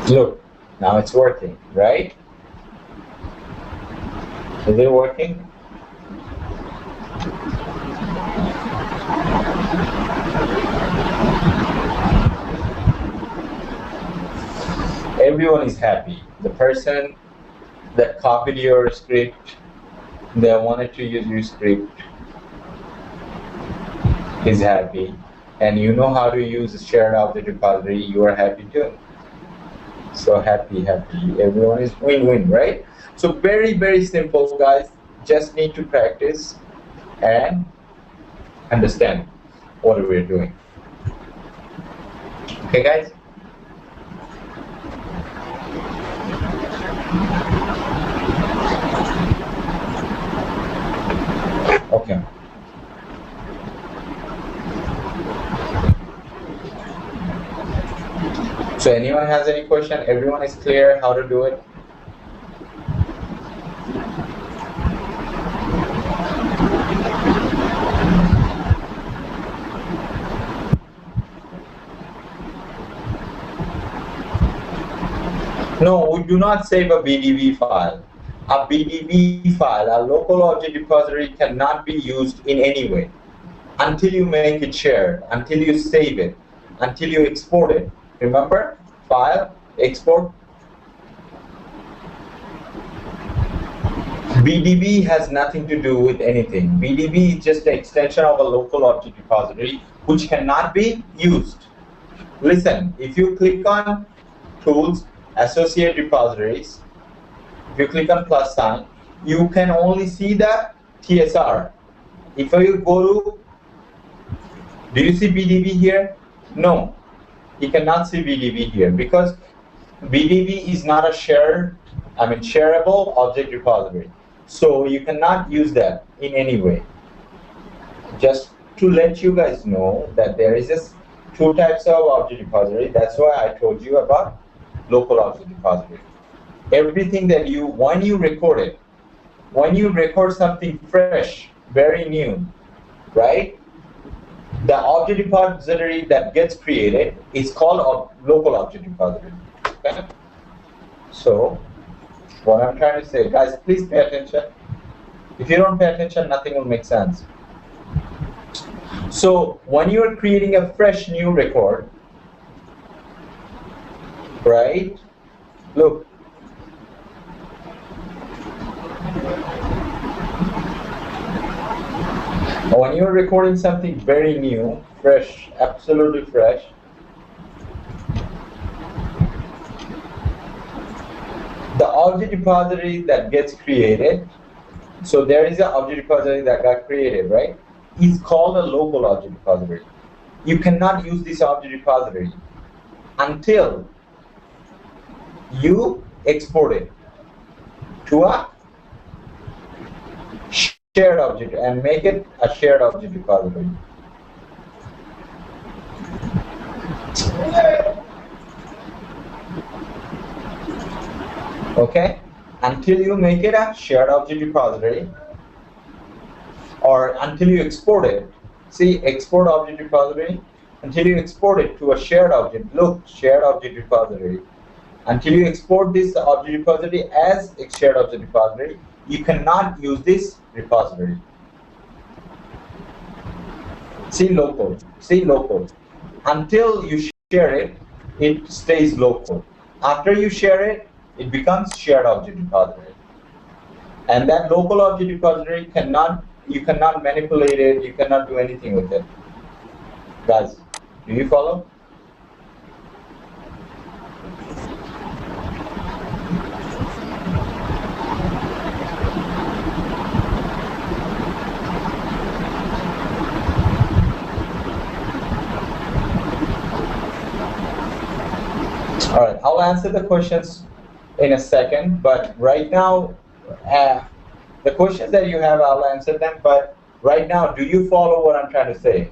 Look, now it's working, right? Is it working? Everyone is happy. The person that copied your script, they wanted to use your script, is happy. And you know how to use a shared object repository, you are happy too. So happy. Everyone is win-win, right? So very, very simple, guys. Just need to practice and understand what we're doing. Okay, guys? Okay. So anyone has any question? Everyone is clear how to do it? No, we do not save a BDB file. A BDB file, a local object repository, cannot be used in any way until you make it shared, until you save it, until you export it. Remember? File, export. BDB has nothing to do with anything. BDB is just an extension of a local object repository which cannot be used. Listen, if you click on Tools, Associate Repositories, if you click on plus sign, you can only see the TSR. If you go to, do you see BDB here? No, you cannot see BDB here because BDB is not a shareable object repository. So you cannot use that in any way. Just to let you guys know that there is just two types of object repository. That's why I told you about local object repository. Everything that when you record something fresh, very new, right? The object repository that gets created is called a local object repository. Okay? So, what I'm trying to say, guys, please pay attention. If you don't pay attention, nothing will make sense. So, when you're creating a fresh new record, right? Look. When you're recording something very new, fresh, absolutely fresh, the object repository that gets created, so there is an object repository that got created, right? Is called a local object repository. You cannot use this object repository until you export it to a shared object and make it a shared object repository. Okay? Until you make it a shared object repository or until you export it. See, export object repository. Until you export it to a shared object. Look, shared object repository. Until you export this object repository as a shared object repository, you cannot use this repository. See local. See local. Until you share it, it stays local. After you share it, it becomes shared object repository. And that local object repository you cannot manipulate it, you cannot do anything with it. Guys, do you follow? All right, I'll answer the questions in a second, but right now, the questions that you have, I'll answer them, but right now, do you follow what I'm trying to say?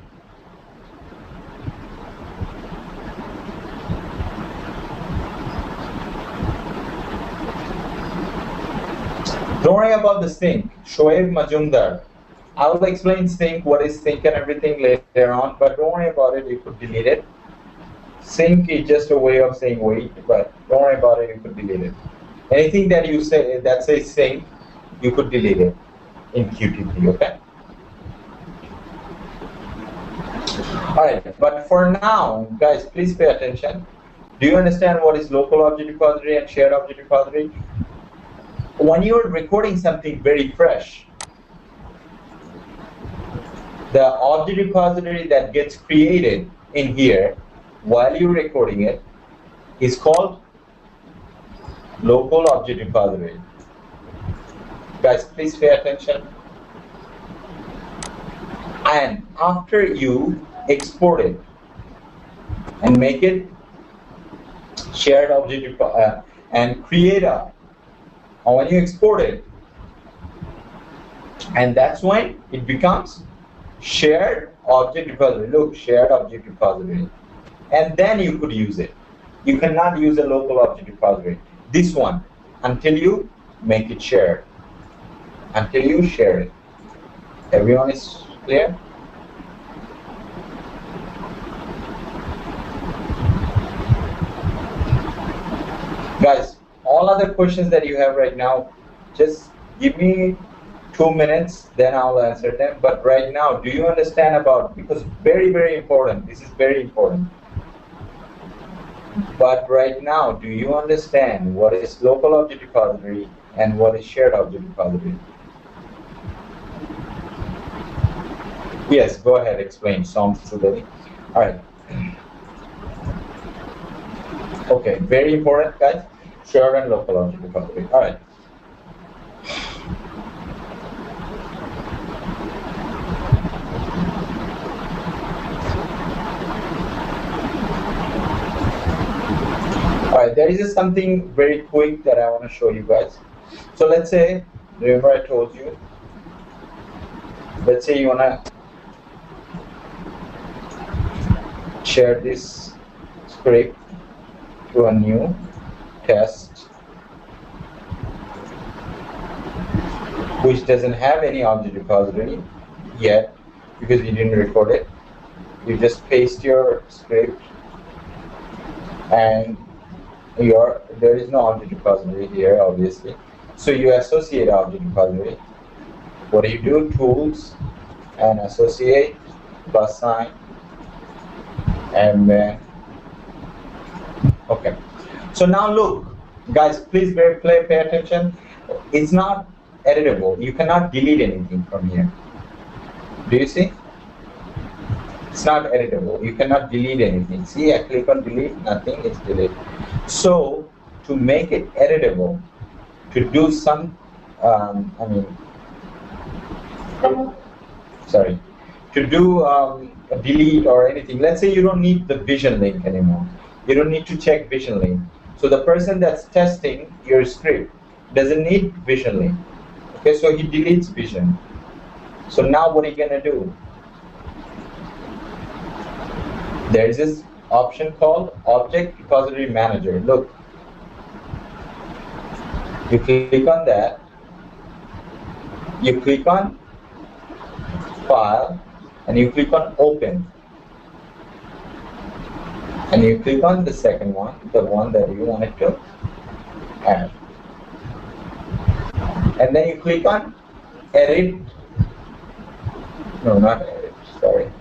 Don't worry about the sync. Shoaib Majumdar. I will explain sync, what is sync and everything later on, but don't worry about it, you could delete it. Sync is just a way of saying wait, but don't worry about it, you could delete it. Anything that you say that says sync, you could delete it in QTP, okay? Alright, but for now, guys, please pay attention. Do you understand what is local object repository and shared object repository? When you're recording something very fresh, the object repository that gets created in here while you're recording it is called local object repository. Guys, please pay attention. And after you export it and make it shared object and create a, and when you export it, and that's when it becomes shared object repository. Look, shared object repository. And then you could use it. You cannot use a local object repository. This one, until you make it shared. Until you share it. Everyone is clear? Guys, all other questions that you have right now, just give me 2 minutes, then I'll answer them. But right now, do you understand about, because very, very important, this is very important. But right now, do you understand what is local object repository and what is shared object repository? Yes, go ahead, explain. Sounds too. All right. Okay, very important, guys. Shared and local object repository. All right. All right, there is something very quick that I want to show you guys. So let's say, remember I told you, let's say you want to share this script to a new test which doesn't have any object repository yet because you didn't record it. You just paste your script and there is no object repository here, obviously. So you associate object repository. What do you do? Tools and associate plus sign, and then okay. So now look, guys, please pay attention. It's not editable. You cannot delete anything from here. Do you see? It's not editable. You cannot delete anything. See, I click on delete, nothing is deleted. So to make it editable, to do some, to do a delete or anything. Let's say you don't need the vision link anymore. You don't need to check vision link. So the person that's testing your script doesn't need vision link. Okay, so he deletes vision. So now what are you gonna do? There is this option called Object Repository Manager. Look, you click on that, you click on File, and you click on Open. And you click on the second one, the one that you wanted to add. And then you click on Edit. No, not Edit, sorry.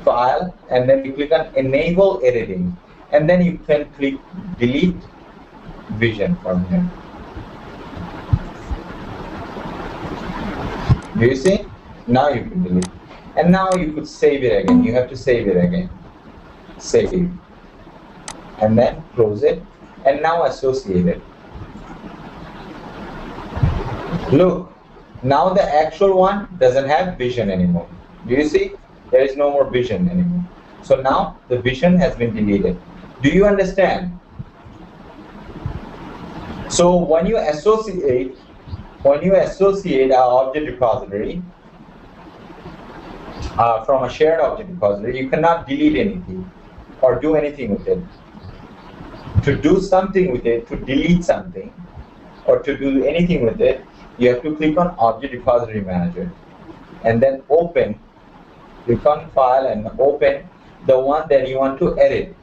File, and then you click on Enable Editing, and then you can click Delete Vision from here. Do you see? Now you can delete, and now you could save it again. You have to save it again. Save, and then close it, and now associate it. Look, now the actual one doesn't have vision anymore. Do you see? There is no more vision anymore. So now the vision has been deleted. Do you understand? So when you associate an object repository from a shared object repository, you cannot delete anything or do anything with it. To do something with it, to delete something, or to do anything with it, you have to click on Object Repository Manager and then open. Click on File and open the one that you want to edit.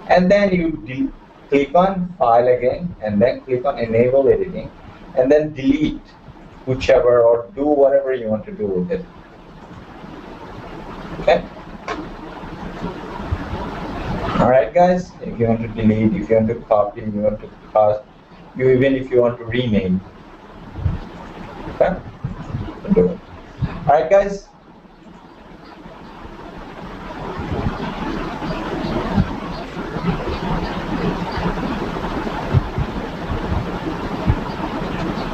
And then you click on File again and then click on Enable Editing and then delete whichever or do whatever you want to do with it. Okay? Alright guys, if you want to delete, if you want to copy, you want to paste, even if you want to rename. Okay? Do it. Alright guys.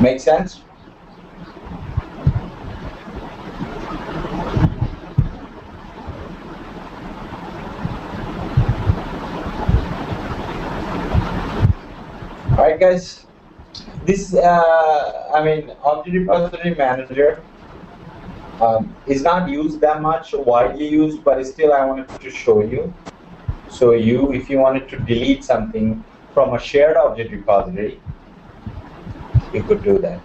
Make sense? Alright guys, this Object Repository Manager is not used that much, widely used, but still I wanted to show you. So if you wanted to delete something from a shared object repository, you could do that.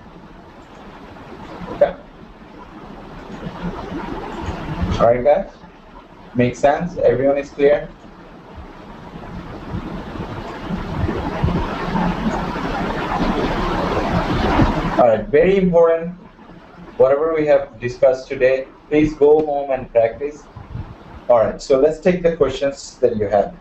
Okay. Alright guys, make sense? Everyone is clear? All right, very important. Whatever we have discussed today, please go home and practice. All right, so let's take the questions that you have.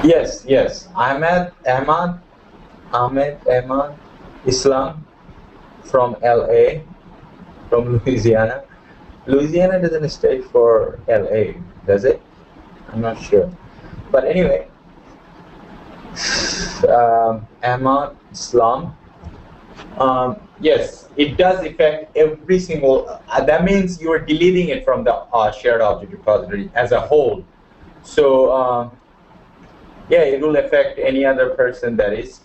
Yes. Ahmed Islam from LA, from Louisiana. Louisiana doesn't stay for LA, does it? I'm not sure. But anyway, Ahmad Islam. Yes, it does affect every single, that means you are deleting it from the shared object repository as a whole. So, yeah, it will affect any other person that is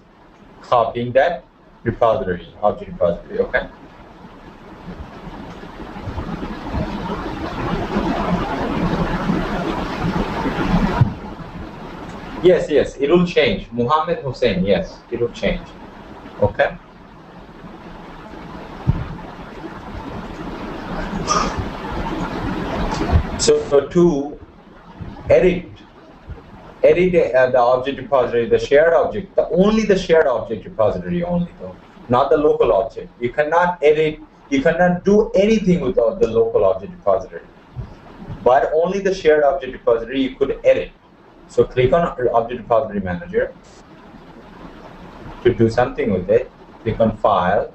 copying that repository, object repository, okay? Yes, it will change. Muhammad Hussein, yes, it will change, okay? So to edit the object repository, the shared object, only the shared object repository only though, not the local object. You cannot edit, you cannot do anything with the local object repository. But only the shared object repository you could edit. So click on Object Repository Manager to do something with it. Click on File,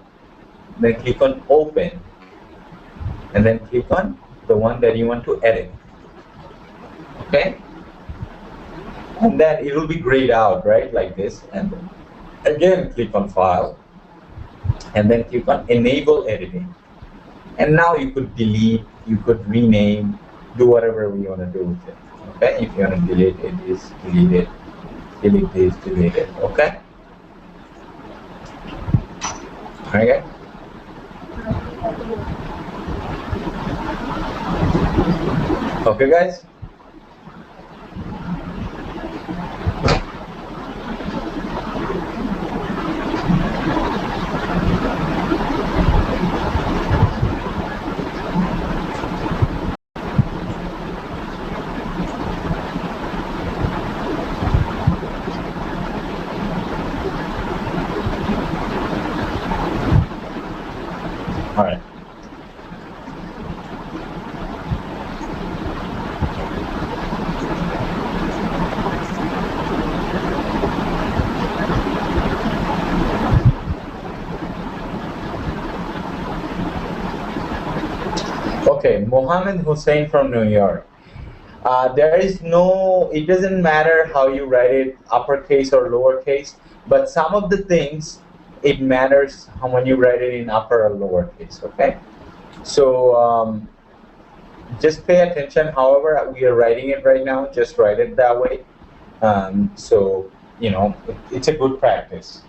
then click on Open, and then click on the one that you want to edit. Okay? And then it will be grayed out, right, like this. And then again, click on File, and then click on Enable Editing. And now you could delete, you could rename, do whatever you want to do with it. Okay, if you want to delete it, is delete it, delete this, delete it. Okay. Okay. Okay, guys. All right. Okay, Mohammed Hussein from New York. There is no, it doesn't matter how you write it, uppercase or lowercase, but some of the things, it matters how when you write it in upper or lowercase, okay? So just pay attention, however we are writing it right now, just write it that way. So, you know, it's a good practice.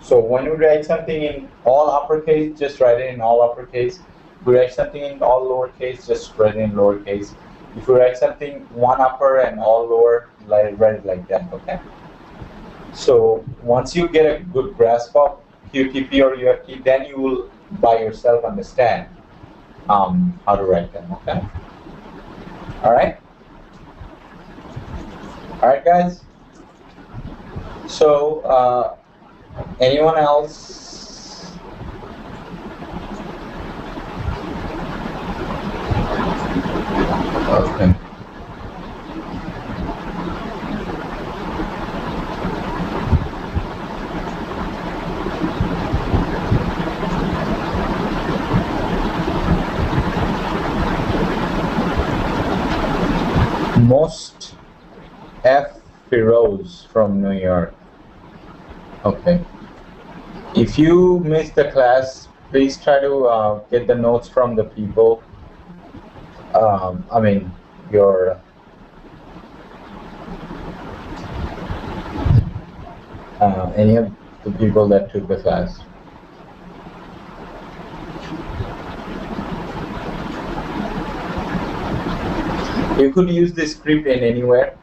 So when you write something in all uppercase, just write it in all uppercase. If you write something in all lowercase, just write it in lowercase. If you write something one upper and all lower, write it like that, okay? So once you get a good grasp of QTP or UFT, then you will by yourself understand how to write them, okay? All right? All right, guys? So, anyone else? Okay. Most F. Firoz from New York. Okay. If you missed the class, please try to get the notes from the people. I mean, your any of the people that took the class. You could use this script in anywhere.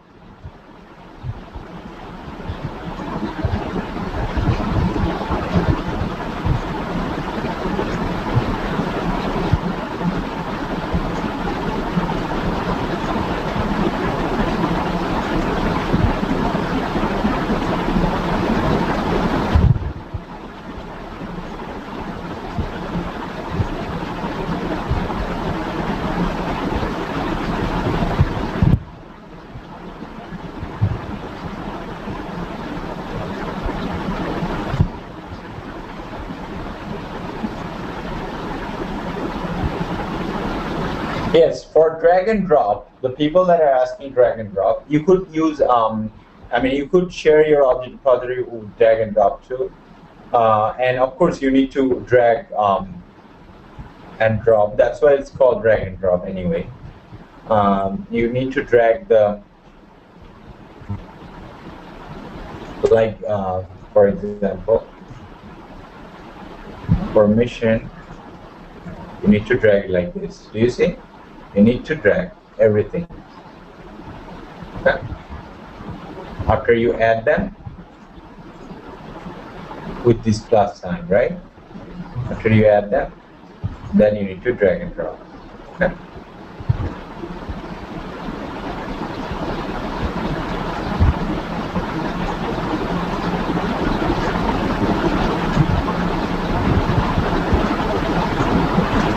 Yes, for drag and drop, the people that are asking drag and drop, you could use, you could share your object repository with drag and drop too. And of course, you need to drag and drop. That's why it's called drag and drop anyway. You need to drag the, like, for example, for mission, you need to drag like this. Do you see? You need to drag everything. Okay. After you add them with this plus sign, right? After you add them, then you need to drag and drop. Okay.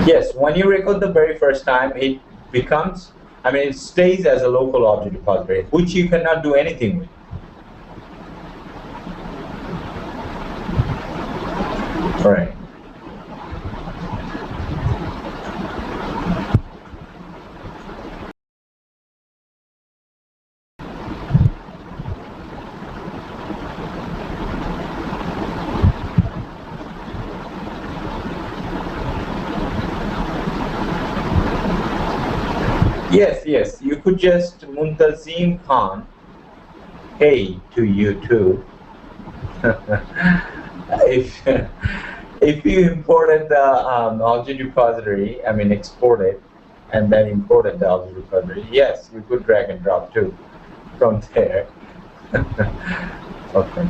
Yes, when you record the very first time, it becomes, it stays as a local object repository, which you cannot do anything with. All right. Yes, you could just Muntazim Khan, hey to you too. If you imported the object repository, exported and then imported the object repository, yes, you could drag and drop too from there. Okay.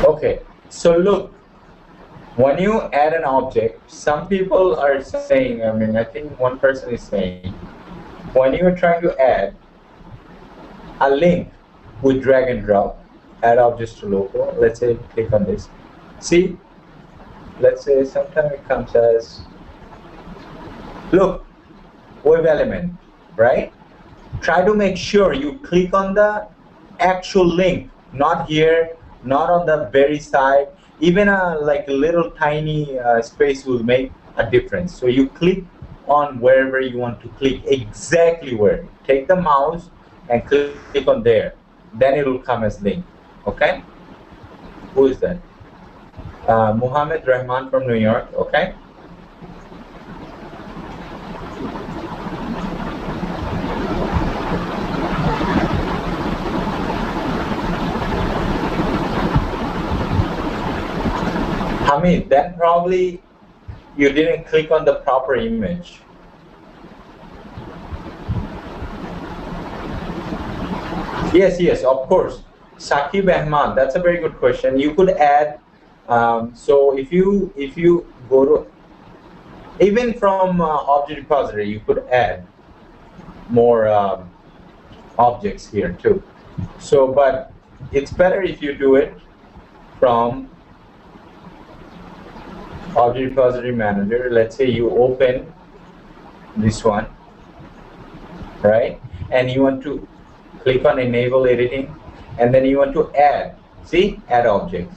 Okay, so look, when you add an object, some people are saying, I think one person is saying, when you are trying to add a link with drag and drop, add objects to local, let's say click on this. See, let's say sometimes it comes as, look, web element, right? Try to make sure you click on the actual link, not here, not on the very side. Even a little tiny space will make a difference. So you click on wherever you want to click, exactly where. Take the mouse and click on there. Then it will come as link. Okay? Who is that? Muhammad Rahman from New York. Okay? Hamid, then probably you didn't click on the proper image. Yes, of course. Saqib Ahmad, that's a very good question. You could add, so if you go to, even from object repository, you could add more objects here too. So, but it's better if you do it from object repository manager. Let's say you open this one, right? And you want to click on enable editing, and then you want to add, see, add objects,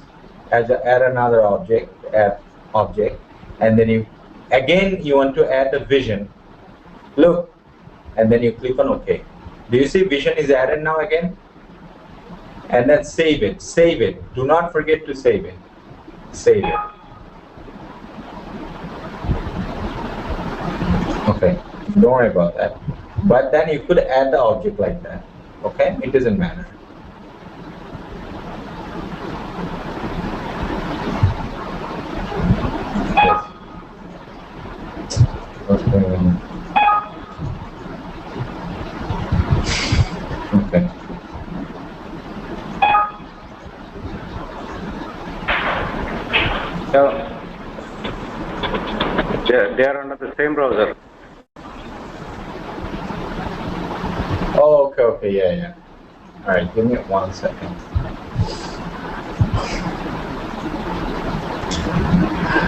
add another object, add object, and then you want to add the vision. Look, and then you click on OK. Do you see vision is added now again? And then save it. Do not forget to save it. Save it. Okay, don't worry about that. But then you could add the object like that. Okay, it doesn't matter. Yes. What's going on? Okay. So, they are under the same browser. Oh, okay, yeah. All right, give me 1 second.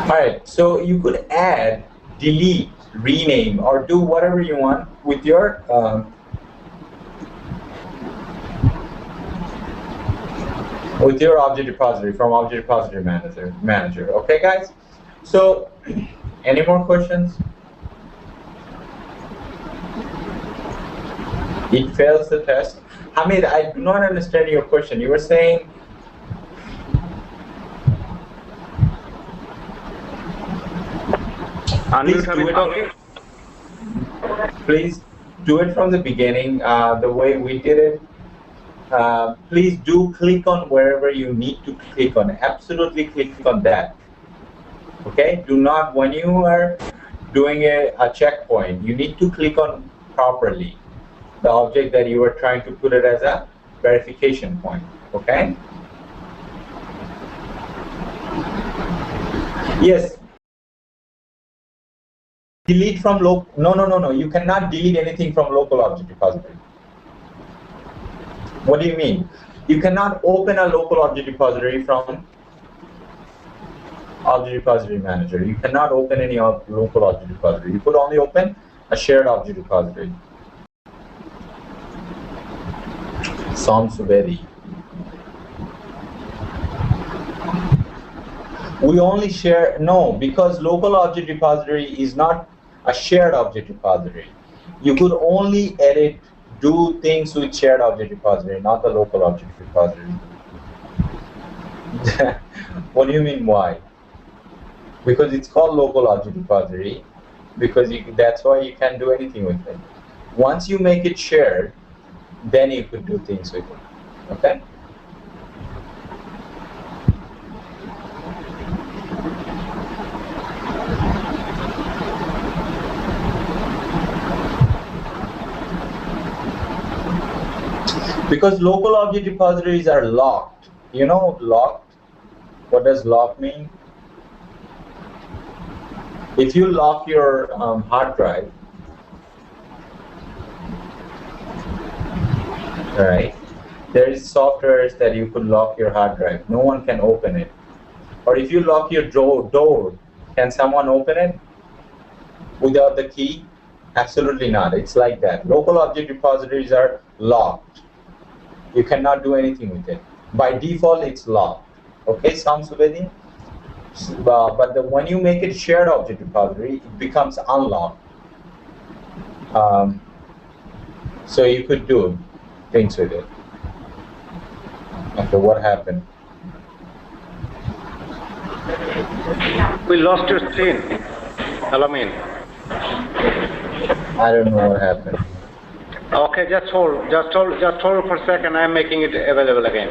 All right, so you could add, delete, rename, or do whatever you want with your object repository from object repository manager. Okay, guys. So, any more questions? It fails the test. Hamid, I do not understand your question. You were saying. Please do it from the beginning, the way we did it. Please do click on wherever you need to click on. Absolutely click on that. Okay? Do not, when you are doing a checkpoint, you need to click on properly the object that you are trying to put it as a verification point. Okay? Yes. Delete from local. No. You cannot delete anything from local object repository. What do you mean? You cannot open a local object repository from object repository manager. You cannot open any local object repository. You could only open a shared object repository. Sounds very. We only share, no, because local object repository is not a shared object repository. You could only edit, do things with shared object repository, not the local object repository. What do you mean why? Because it's called local object repository, because that's why you can't do anything with it. Once you make it shared, then you could do things with it. Okay? Because local object repositories are locked. You know locked? What does lock mean? If you lock your hard drive, right, there is softwares that you could lock your hard drive. No one can open it. Or if you lock your door, can someone open it without the key? Absolutely not. It's like that. Local object repositories are locked. You cannot do anything with it. By default, it's locked. Okay, sounds good? But when you make it shared object repository, it becomes unlocked. So you could do things with it. Okay, what happened? We lost your screen. Alamin. I don't know what happened. Okay, just hold for a second. I'm making it available again.